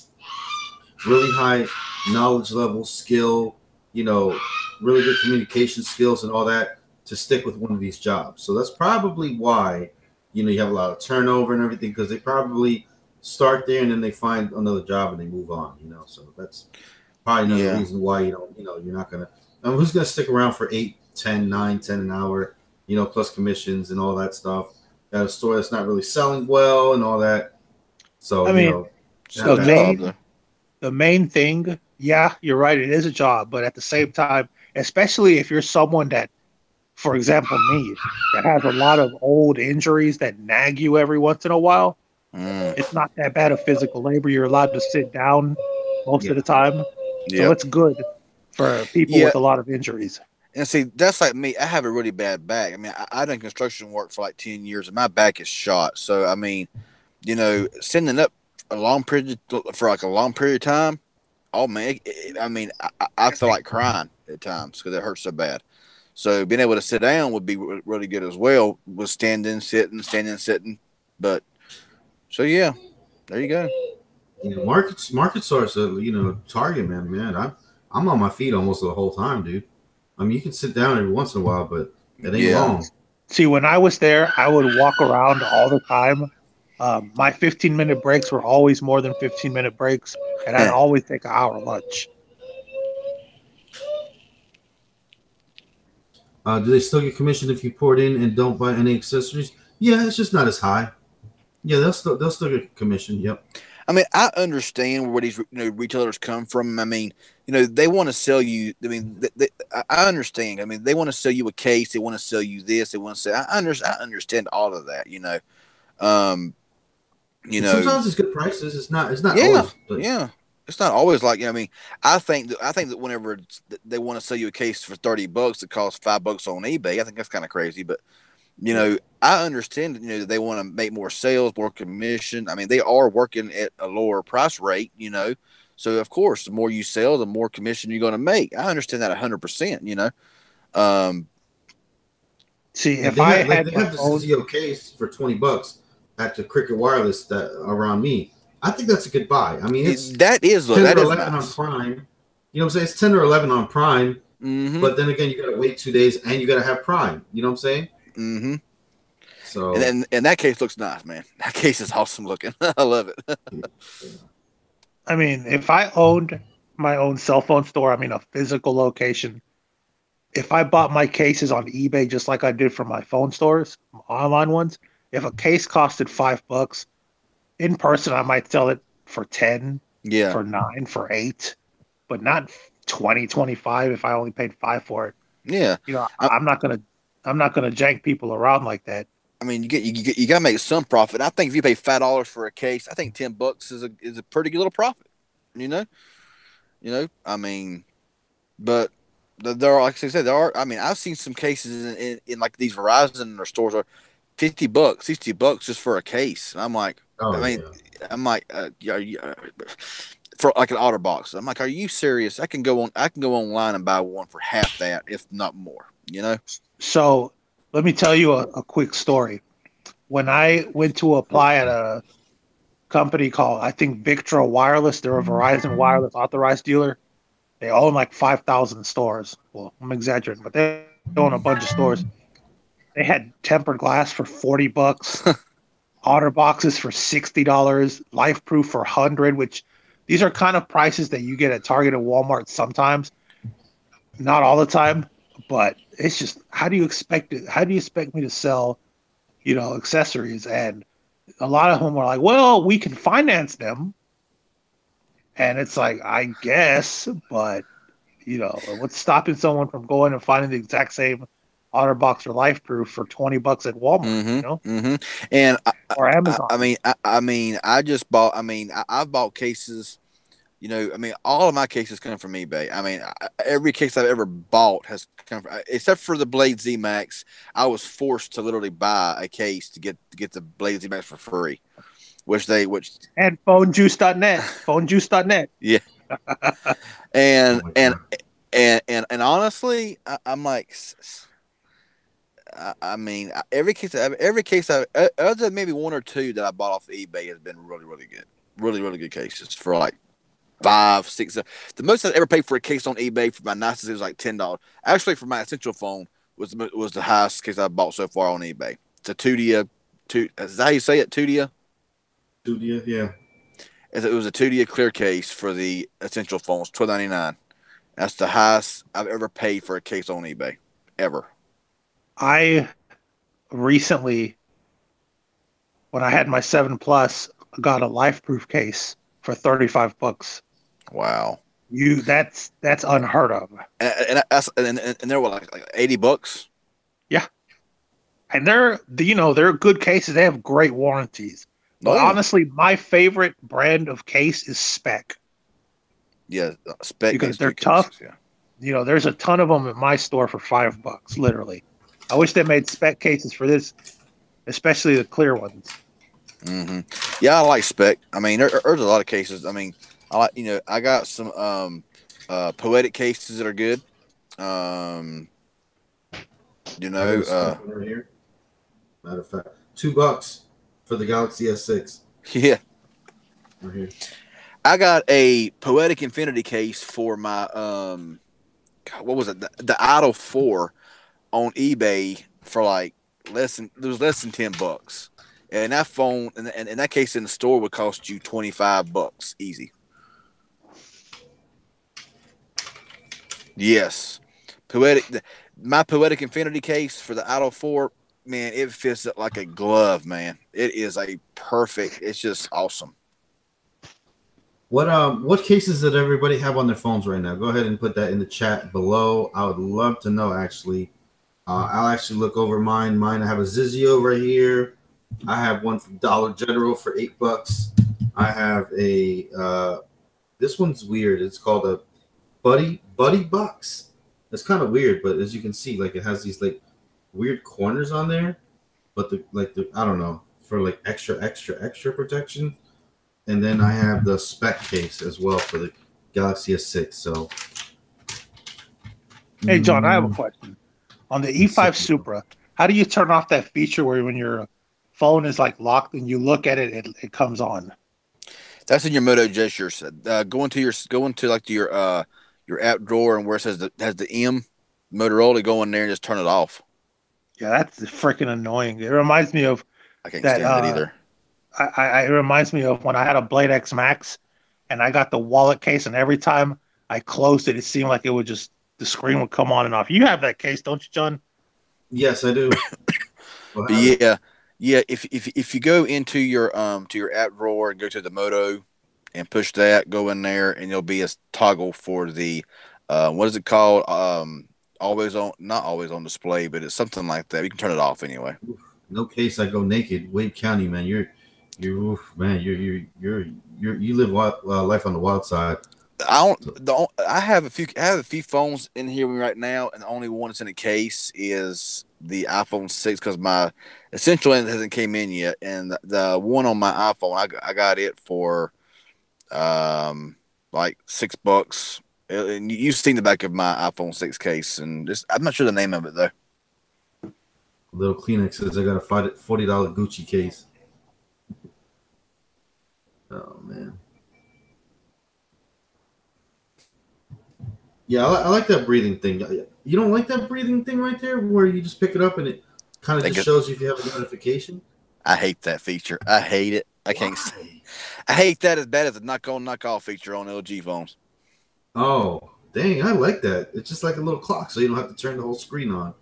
really high knowledge level, skill, really good communication skills and all that to stick with one of these jobs. So that's probably why, you have a lot of turnover and everything because they probably start there and then they find another job and they move on, So that's probably another reason why, you're not going to, who's going to stick around for 8, 10, 9, 10 an hour, plus commissions and all that stuff at a store that's not really selling well and all that. So, I mean, the main thing, yeah, you're right. It is a job, but at the same time, especially if you're someone that, for example, me, that has a lot of old injuries that nag you every once in a while, it's not that bad of physical labor. You're allowed to sit down most of the time. So it's good for people with a lot of injuries. And see, that's like me. I have a really bad back. I mean, I done construction work for like 10 years and my back is shot. So, I mean, sending up a long period of time. Oh man, I feel like crying at times because it hurts so bad. So being able to sit down would be really good as well. Was standing, sitting. But so yeah, there you go. Market source, Target, man. I'm on my feet almost the whole time, dude. I mean, you can sit down every once in a while, but it ain't long. See, when I was there, I would walk around all the time. My 15-minute breaks were always more than 15-minute breaks, and I'd always take an hour lunch. Do they still get commission if you pour it in and don't buy any accessories? Yeah, it's just not as high. Yeah, they'll still get commission. Yep. I mean, I understand where these retailers come from. I mean, they want to sell you. I mean, I understand. I mean, they want to sell you a case. They want to sell you this. They want to sell. I understand all of that. Sometimes it's good prices. It's not always. Yeah. It's not always like, I mean, I think that whenever they want to sell you a case for $30, it costs $5 on eBay. I think that's kind of crazy, but I understand that, they want to make more sales, more commission. I mean, they are working at a lower price rate, so of course, the more you sell, the more commission you're going to make. I understand that 100%, See, if I had the CZO case for $20 at the Cricket Wireless that around me, I think that's a good buy. I mean, that is 10 or 11 nice. on Prime. You know what I'm saying? It's 10 or 11 on Prime, but then again, you got to wait 2 days and you got to have Prime. You know what I'm saying? Mm-hmm. So, and that case looks nice, man. That case is awesome looking. I love it. I mean, if I owned my own cell phone store, a physical location, if I bought my cases on eBay just like I did for my phone stores, online ones, if a case costed $5 in person, I might sell it for 10, for 9, for 8, but not 20, 25 if I only paid 5 for it. Yeah. I'm not gonna jank people around like that. I mean, you gotta make some profit. I think if you pay $5 for a case, I think $10 is a pretty good little profit. I mean, but there are, like I said, I mean, I've seen some cases in like these Verizon or stores are $50, $60 just for a case. And I'm like, for like an OtterBox. I'm like, are you serious? I can go online and buy one for half that, if not more. So let me tell you a quick story. When I went to apply at a company called, I think, Victra Wireless, they're a Verizon Wireless authorized dealer. They own like 5,000 stores. Well, I'm exaggerating, but they own a bunch of stores. They had tempered glass for $40, OtterBoxes for $60, LifeProof for $100, which these are kind of prices that you get at Target and Walmart sometimes. Not all the time, but it's just, how do you expect me to sell, accessories? And a lot of them are like, well, we can finance them. And it's like, I guess, but what's stopping someone from going and finding the exact same OtterBox or LifeProof for $20 at Walmart? And or Amazon. I just bought. I've bought cases. All of my cases come from eBay. Every case I've ever bought has come from, except for the Blade Z Max. I was forced to literally buy a case to get the Blade Z Max for free, and phonejuice.net, phonejuice.net. Yeah. and honestly, I'm like, every case I've other than maybe one or two that I bought off of eBay has been really, really good, really, really good cases for like $5, $6. The most I've ever paid for a case on eBay for my nicest was like $10. Actually, for my essential phone was the highest case I bought so far on eBay. It's a Tudia. Is that how you say it? Tudia, yeah. It was a Tudia clear case for the essential phones, $12.99. That's the highest I've ever paid for a case on eBay, ever. I recently, when I had my 7 Plus, got a LifeProof case for $35. Wow. That's unheard of. And they're what, like $80? Yeah. And they're good cases. They have great warranties. But honestly, my favorite brand of case is Spec. Yeah, Spec, because they're tough. Cases, yeah. There's a ton of them at my store for $5, literally. I wish they made Spec cases for this, especially the clear ones. Mm-hmm. Yeah, I like Spec. There's a lot of cases. I like, I got some Poetic cases that are good. Right here. Matter of fact, $2 for the Galaxy S6. Yeah. Right here. I got a Poetic Infinity case for my what was it? The Idol 4 on eBay for like less than $10. And that phone and that case in the store would cost you $25 easy. Yes. My Poetic Infinity case for the Idol 4, man, it fits it like a glove, man. It is it's just awesome. What cases did everybody have on their phones right now? Go ahead and put that in the chat below. I would love to know, actually. I'll actually look over mine. I have a Zizio right here. I have one from Dollar General for $8. I have a this one's weird. It's called a Buddy Box. It's kind of weird, but as you can see, like it has these like weird corners on there, but the I don't know, for like extra protection. And then I have the Spec case as well for the Galaxy S6. So, hey John, I have a question. On the E5 Supra, how do you turn off that feature where when your phone is like locked and you look at it, it comes on? That's in your Moto gestures. Go into your app drawer and where it says has the M Motorola, go in there and just turn it off. Yeah, that's freaking annoying. It reminds me of I can't stand it either. It reminds me of when I had a Blade X Max and I got the wallet case, and every time I closed it, it seemed like it would just, the screen would come on and off. You have that case, don't you, John? Yes, I do. Yeah. Yeah, if you go into your to your app drawer and go to the Moto and push that, go in there, and there'll be a toggle for the what is it called? Always on, not always on display, but it's something like that. You can turn it off anyway. No case I go naked. Wade County, man. Man. You live life on the wild side. I have a few phones in here right now, and the only one that's in a case is the iPhone 6 because my Essential hasn't came in yet, and the one on my iPhone I got it for like $6. And you've seen the back of my iPhone 6 case, and I'm not sure the name of it though. Little Kleenex says I got a $40 Gucci case. Oh man. Yeah, I like that breathing thing. You don't like that breathing thing right there where you just pick it up and it kind of just shows you if you have a notification? I hate that feature. I hate it. I can't. I hate that as bad as the knock on, knock off feature on LG phones. Oh, dang. I like that. It's just like a little clock so you don't have to turn the whole screen on.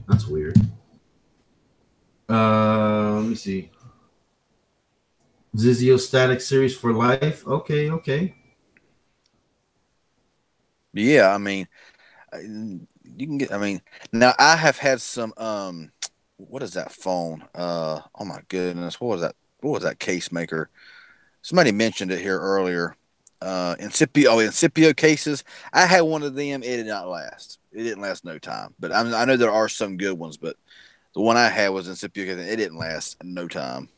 That's weird. Let me see. Zizio Static Series for life. Okay. Yeah, I mean, you can get. I mean, now I have had some. What is that phone? Oh my goodness, what was that? What was that case maker? Somebody mentioned it here earlier. Incipio cases. I had one of them. It did not last. It didn't last no time. But I know there are some good ones, but the one I had was Incipio case. It didn't last no time.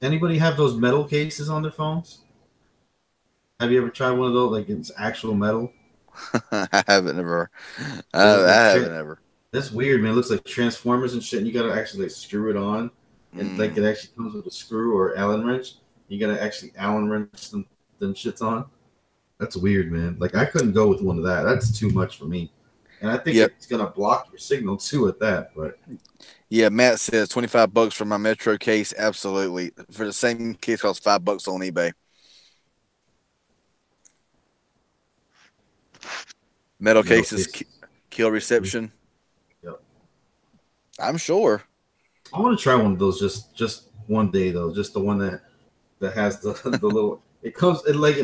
Anybody have those metal cases on their phones? Have you ever tried one of those? Like it's actual metal? I haven't ever. I haven't ever. That's weird, man. It looks like Transformers and shit. And you gotta actually like screw it on, and like it actually comes with a screw or Allen wrench. You gotta actually Allen wrench them shits on. That's weird, man. Like I couldn't go with one of that. That's too much for me. And I think it's gonna block your signal too at that. But yeah, Matt says $25 for my Metro case. Absolutely, for the same case costs $5 on eBay. Metal cases kill reception. Yep. I'm sure. I want to try one of those just one day though. Just the one that has the little. It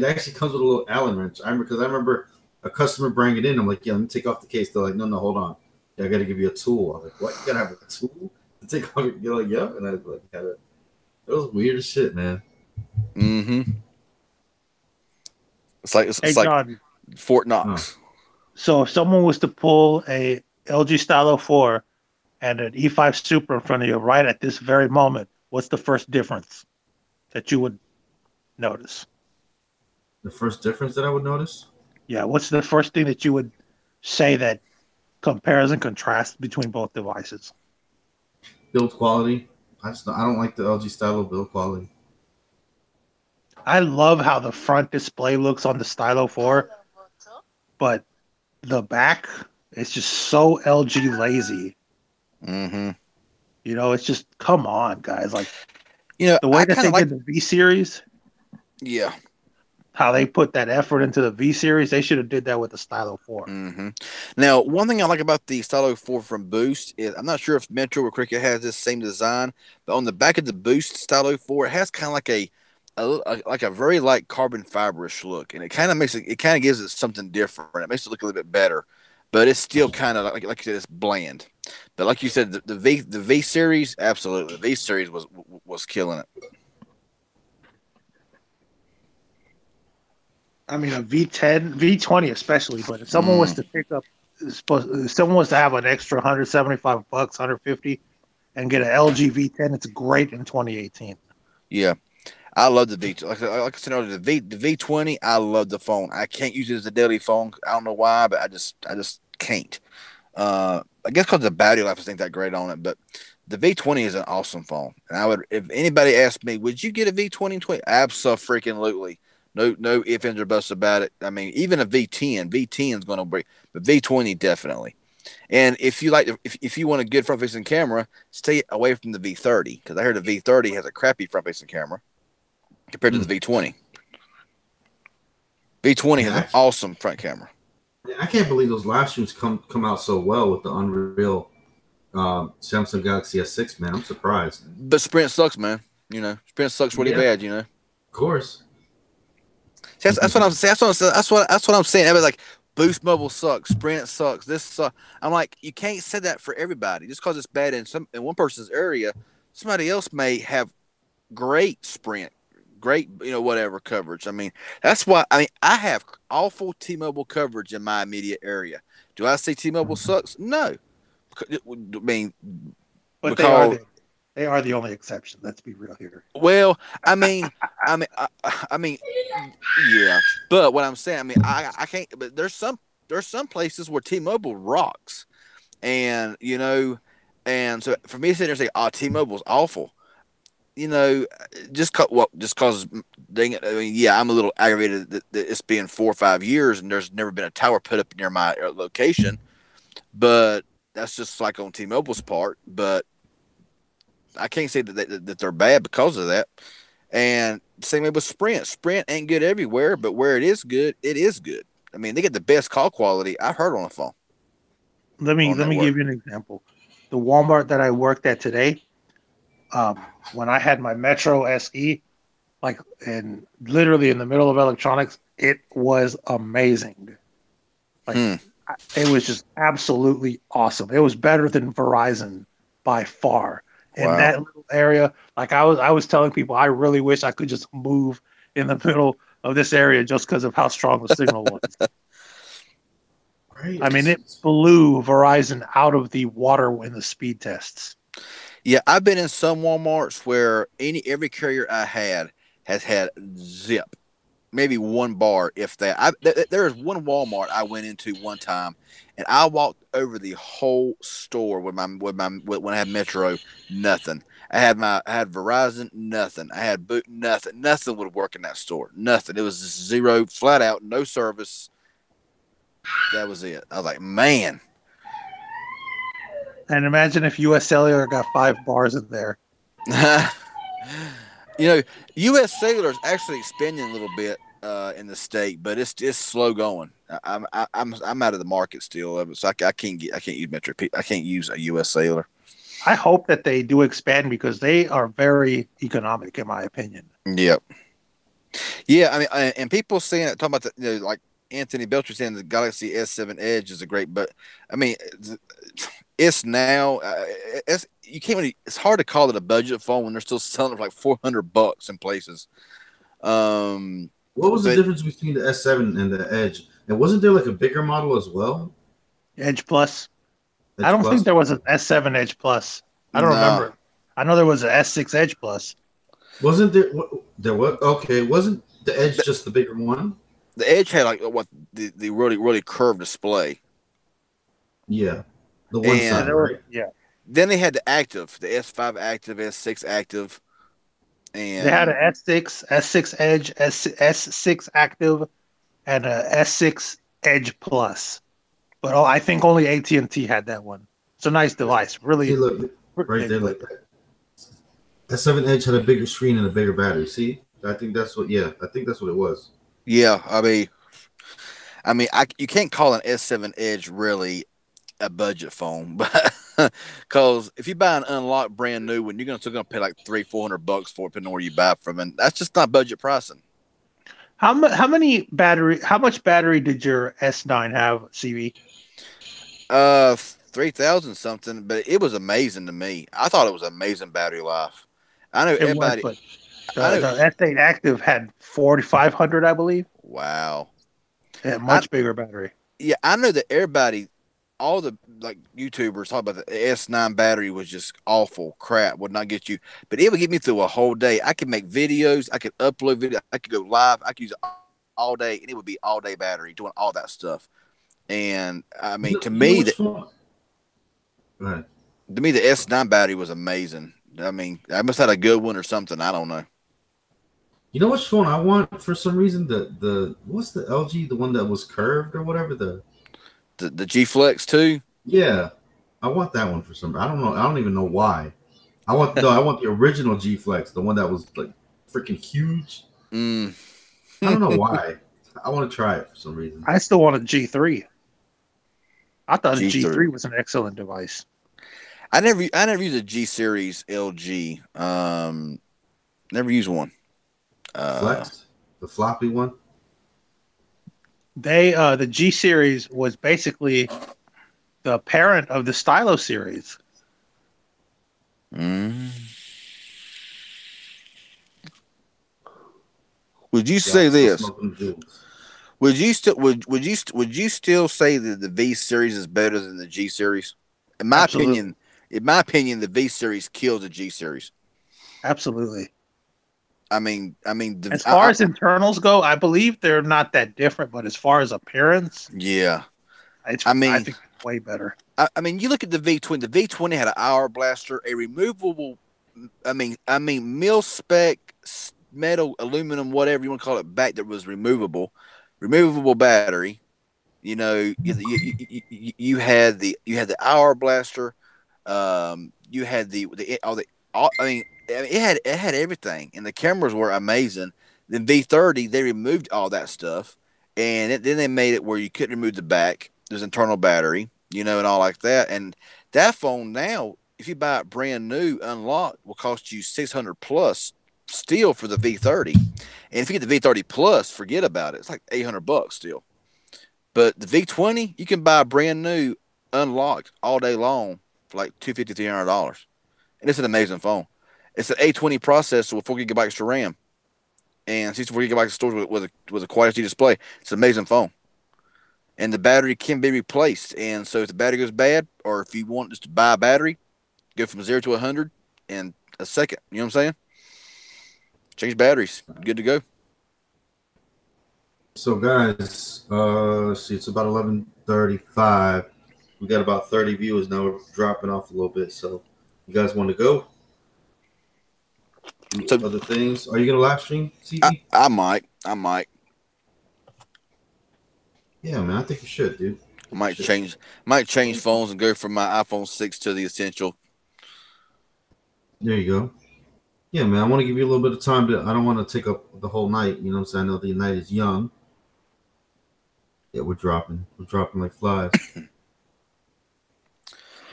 actually comes with a little Allen wrench. I remember a customer bringing it in. I'm like, yeah, let me take off the case. They're like, no, hold on. I got to give you a tool. I was like, what? You gotta have a tool to take off? You're like, yep. And I was like, it was weird as shit, man. Mm-hmm. It's like John, Fort Knox. So if someone was to pull a LG Stylo 4 and an E5 Super in front of you right at this very moment, what's the first difference that you would notice? The first difference that I would notice? Yeah, what's the first thing that you would say that compares and contrasts between both devices? Build quality. I don't like the LG Stylo build quality. I love how the front display looks on the Stylo 4, but the back is just so LG lazy. Mm-hmm. You know, it's just, come on, guys. Like, you know, the way that they did the V series. Yeah. How they put that effort into the V series, they should have did that with the Stylo 4. Mm-hmm. Now, one thing I like about the Stylo 4 from Boost is I'm not sure if Metro or Cricket has this same design, but on the back of the Boost Stylo 4, it has kind of like a very light carbon fiberish look, and it kind of gives it something different. It makes it look a little bit better, but it's still kind of like you said, it's bland. But like you said, the V series, absolutely, the V series was killing it. I mean, a V10, V20 especially, but if someone was to pick up, if someone was to have an extra $175, 150, and get an LG V10, it's great in 2018. Yeah. I love the V. Like I said earlier, the V20. I love the phone. I can't use it as a daily phone. I don't know why, but I just can't. I guess because the battery life isn't that great on it. But the V20 is an awesome phone, and I would, if anybody asked me, would you get a V20? Absolutely. No ifs, ands, or buts about it. I mean, even a V10 is going to break, but V20 definitely. And if you want a good front facing camera, stay away from the V30 because I heard the V30 has a crappy front facing camera compared to the V20. V20 has an awesome front camera. I can't believe those live streams come out so well with the Unreal Samsung Galaxy S6, man. I'm surprised. But Sprint sucks, man. You know, Sprint sucks really bad. You know. Of course. See, that's what I'm saying. That's what I'm saying. Everybody's like, Boost Mobile sucks, Sprint sucks, this sucks. I'm like, you can't say that for everybody. Just because it's bad in one person's area, somebody else may have great Sprint, great whatever coverage. I mean, that's why. I mean, I have awful T-Mobile coverage in my immediate area. Do I say T-Mobile sucks? No. I mean, but because they are the only exception. Let's be real here. Well, I mean, yeah. But what I'm saying, I mean, I can't. But there's some places where T-Mobile rocks, and and so for me to sit there and say, "Oh, T-Mobile's awful," just cause dang it. I mean, yeah, I'm a little aggravated that it's been 4 or 5 years and there's never been a tower put up near my location, but that's just like on T-Mobile's part. But I can't say that they're bad because of that. And same way with Sprint. Sprint ain't good everywhere, but where it is good, it is good. I mean, they get the best call quality I've heard on the phone. Let me give you an example. The Walmart that I worked at today, when I had my Metro SE, literally in the middle of electronics, it was amazing. It was just absolutely awesome. It was better than Verizon by far. In that little area, I was telling people, I really wish I could just move in the middle of this area just because of how strong the signal was. Right. I mean, it blew Verizon out of the water in the speed tests. Yeah, I've been in some Walmarts where every carrier I had has had zip, maybe one bar, if that. There is one Walmart I went into one time, and I walked over the whole store when I had Metro, nothing. I had Verizon, nothing. I had Boot, nothing. Nothing would work in that store. Nothing. It was zero, flat out, no service. That was it. I was like, man. And imagine if U.S. Cellular got 5 bars in there. U.S. Cellular is actually expanding a little bit in the state, but it's slow going. I'm out of the market still, so I can't use Metro. I can't use a U.S. Cellular. I hope that they do expand because they are very economic, in my opinion. Yep. Yeah, I mean, and people saying it, talking about like Anthony Belcher saying the Galaxy S7 Edge is a great, but I mean, it's now you can't really. It's hard to call it a budget phone when they're still selling it for like $400 in places. What was the difference between the S7 and the Edge? And wasn't there like a bigger model as well? Edge Plus. I don't think there was an S7 Edge Plus. I don't remember. I know there was an S6 Edge Plus. Wasn't there? There was. Okay, wasn't the Edge just the bigger one? The Edge had like the really really curved display. Yeah, the one side. Right? Yeah. Then they had the Active, the S5 Active, S6 Active, and they had an S6, S6 Edge, S6 Active, and a S6 Edge Plus. But I think only AT&T had that one. It's a nice device, really. Hey, look, right there, like that. S7 Edge had a bigger screen and a bigger battery. See, I think that's what. Yeah, I think that's what it was. Yeah, I mean, you can't call an S7 Edge really a budget phone, but because if you buy an unlocked brand new one, you're still gonna pay like $300-400 for it, depending on where you buy it from, and that's just not budget pricing. How much battery did your S9 have, CV? 3,000 something, but it was amazing to me. I thought it was amazing battery life. I know everybody. The S8 Active had 4,500, I believe. Wow. Yeah, much bigger battery. Yeah, I know that everybody, all the like YouTubers talk about the S9 battery was just awful crap, would not get you, but it would get me through a whole day. I could make videos, I could upload video, I could go live, I could use it all day, and it would be all day battery doing all that stuff. And I mean, to me, the S9 battery was amazing. I mean, I must have had a good one or something. I don't know. You know which phone I want for some reason? The what's the LG, the one that was curved or whatever, the G Flex 2? Yeah. I want that one for some. I don't know. I don't even know why. I want the original G Flex, the one that was like freaking huge. I don't know why. I want to try it for some reason. I still want a G3. I thought the G3. G3 was an excellent device. I never used a G series LG. Never used one. Flex, the floppy one. The G series was basically the parent of the Stylo series. Would you say this? Would you still say that the V series is better than the G series? In my opinion, the V series kills the G series. Absolutely. As far as internals go, I believe they're not that different, but as far as appearance, yeah, I think it's way better. You look at the V20. The V20 had an hour blaster, a removable, mil spec metal, aluminum, whatever you want to call it, back that was removable battery. You know, you had the hour blaster. You had it had everything, and the cameras were amazing. Then V30, they removed all that stuff, and then they made it where you couldn't remove the back. There's internal battery, and all like that. And that phone now, if you buy it brand new, unlocked, will cost you $600 plus still for the V30. And if you get the V30 Plus, forget about it. It's like $800 still. But the V20, you can buy brand new, unlocked all day long for like $250, $300, and it's an amazing phone. It's an A20 processor with 4 gigabytes of RAM and 64 gigabytes of storage with a Quad HD display. It's an amazing phone. And the battery can be replaced. And so if the battery goes bad, or if you want just to buy a battery, go from 0 to 100 in a second. You know what I'm saying? Change batteries. Good to go. So guys, see, it's about 11:35. We got about 30 viewers now. We're dropping off a little bit. So you guys want to go? So, other things? Are you gonna live stream, CV? I might. Yeah, man. I think you should, dude. Might change phones and go from my iPhone 6 to the Essential. There you go. Yeah, man. I want to give you a little bit of time I don't want to take up the whole night. You know what I'm saying? I know the night is young. Yeah, we're dropping like flies.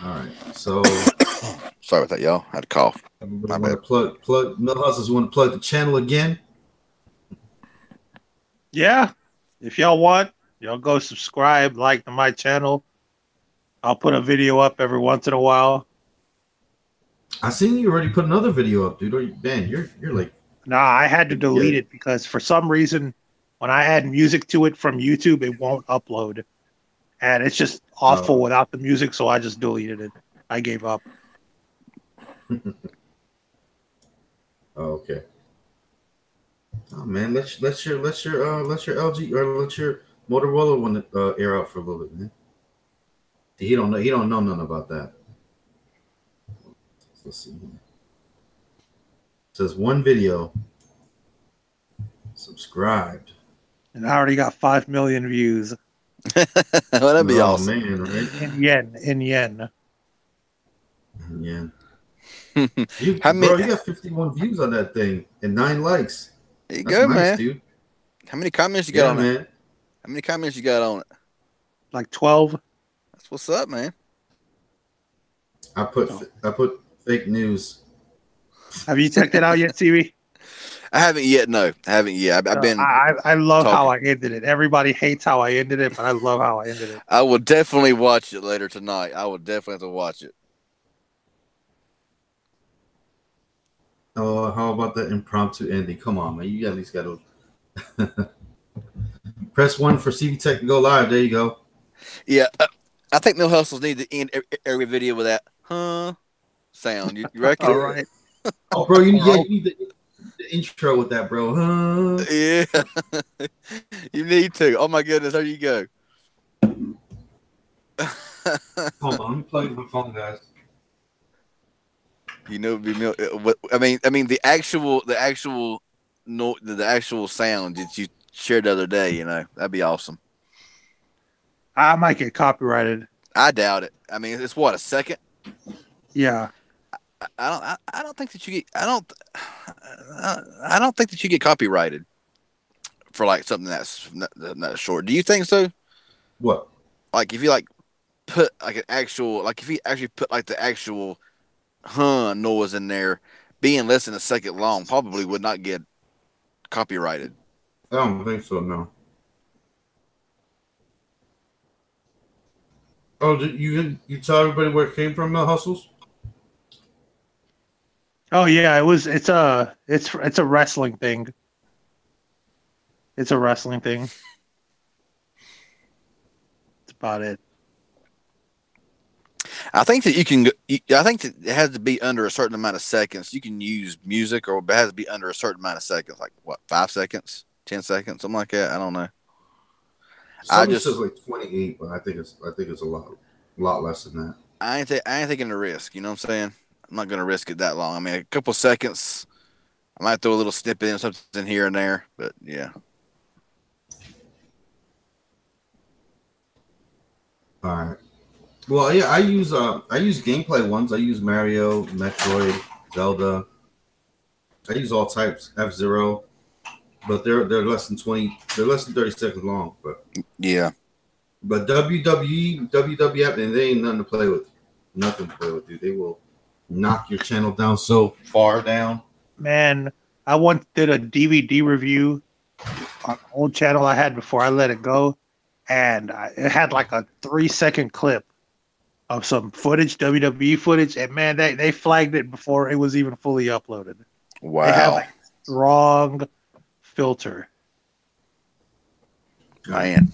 All right. So sorry about that, y'all. I had a cough. Everybody want to plug Mill Hustlers want to plug the channel again? Yeah. If y'all want, y'all go subscribe, like to my channel. I'll put a video up every once in a while. I seen you already put another video up, dude. Man, you're like. Nah, I had to delete it because for some reason, when I add music to it from YouTube, it won't upload, and it's just awful without the music. So I just deleted it. I gave up. Okay. Oh man, let your LG or let your Motorola one air out for a little bit, man. He don't know nothing about that. Let's see. It says one video subscribed, and I already got 5 million views. Well, that'd be awesome, man, right? In yen. Yeah. You got 51 views on that thing and 9 likes. There you go, nice, man. Dude. How many comments you got on it? How many comments you got on it? Like 12. That's what's up, man. I put fake news. Have you checked it out yet, CV? I haven't yet. No, I haven't yet. I've been. I love how I ended it. Everybody hates how I ended it, but I love how I ended it. I will definitely watch it later tonight. I will definitely have to watch it. Oh, how about that impromptu ending? Come on, man. You at least got to press 1 for CV Tech to go live. There you go. Yeah, I think Mill Hustles need to end every video with that sound. You reckon? All right. Oh, bro, you need the intro with that, bro. Yeah, you need to. Oh my goodness, there you go. Hold on, let me plug in my phone, guys. You know, I mean, the actual sound that you shared the other day. You know, that'd be awesome. I might get copyrighted. I doubt it. I mean, it's what, a second? Yeah. I don't think that you get. I don't think that you get copyrighted for like something that's not short. Do you think so? What? Like if you like put like an actual, like if he actually put like the actual noise in there, being less than a second long, probably would not get copyrighted. I don't think so, no. Oh, did you tell everybody where it came from, the hustles? Oh yeah, it's a wrestling thing. It's a wrestling thing. That's about it. I think that you can. I think that it has to be under a certain amount of seconds. You can use music, or it has to be under a certain amount of seconds, like what, 5 seconds, 10 seconds, something like that. I don't know. Somebody says like 28, but I think it's a lot less than that. I ain't taking the risk. You know what I'm saying? I'm not gonna risk it that long. I mean, a couple seconds. I might throw a little snippet in something here and there, but yeah. All right. Well, yeah, I use gameplay ones. I use Mario, Metroid, Zelda. I use all types, F-Zero, but they're less than 20. They're less than 30 seconds long. But yeah. But WWF, and they ain't nothing to play with. Nothing to play with, dude. They will knock your channel down so far down. Man, I once did a DVD review on an old channel I had before I let it go, and it had like a 3-second clip of some footage, WWE footage, and man, they flagged it before it was even fully uploaded. Wow. They have a strong filter. Man.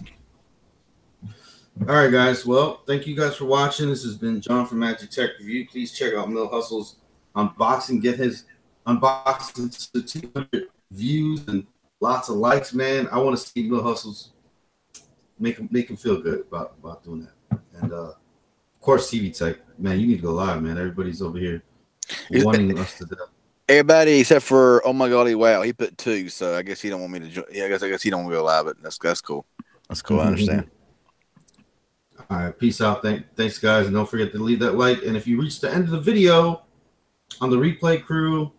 All right, guys. Well, thank you guys for watching. This has been John from Magic Tech Review. Please check out Mill Hustle's unboxing. Get his unboxing to 200 views and lots of likes, man. I want to see Mill Hustle's make him feel good about doing that. And of course, TV Tech, man, you need to go live, man. Everybody's over here wanting us to death. Everybody except for oh my golly, wow, he put 2, so I guess he don't want me to join. Yeah, I guess he don't want to go live, but that's cool. That's cool. I understand. All right, peace out. Thanks, guys, and don't forget to leave that like. And if you reach the end of the video on the replay crew,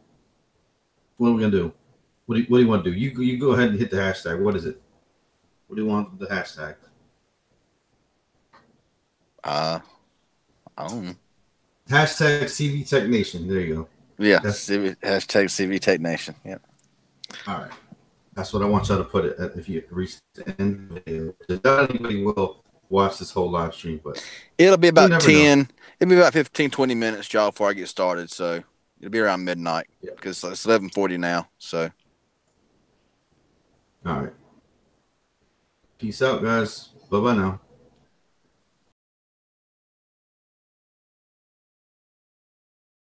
what are we gonna do? What do you want to do? You go ahead and hit the hashtag. What is it? What do you want the hashtag? I don't know. Hashtag CV Tech Nation. There you go. Yeah, hashtag CV Tech Nation. Yeah. All right, that's what I want y'all to put it. If you reach the end of the video, not anybody will watch this whole live stream, but it'll be about 10. It'll be about 15, 20 minutes, y'all, before I get started. So it'll be around midnight because it's 11:40 now. So. All right. Peace out, guys. Bye-bye now.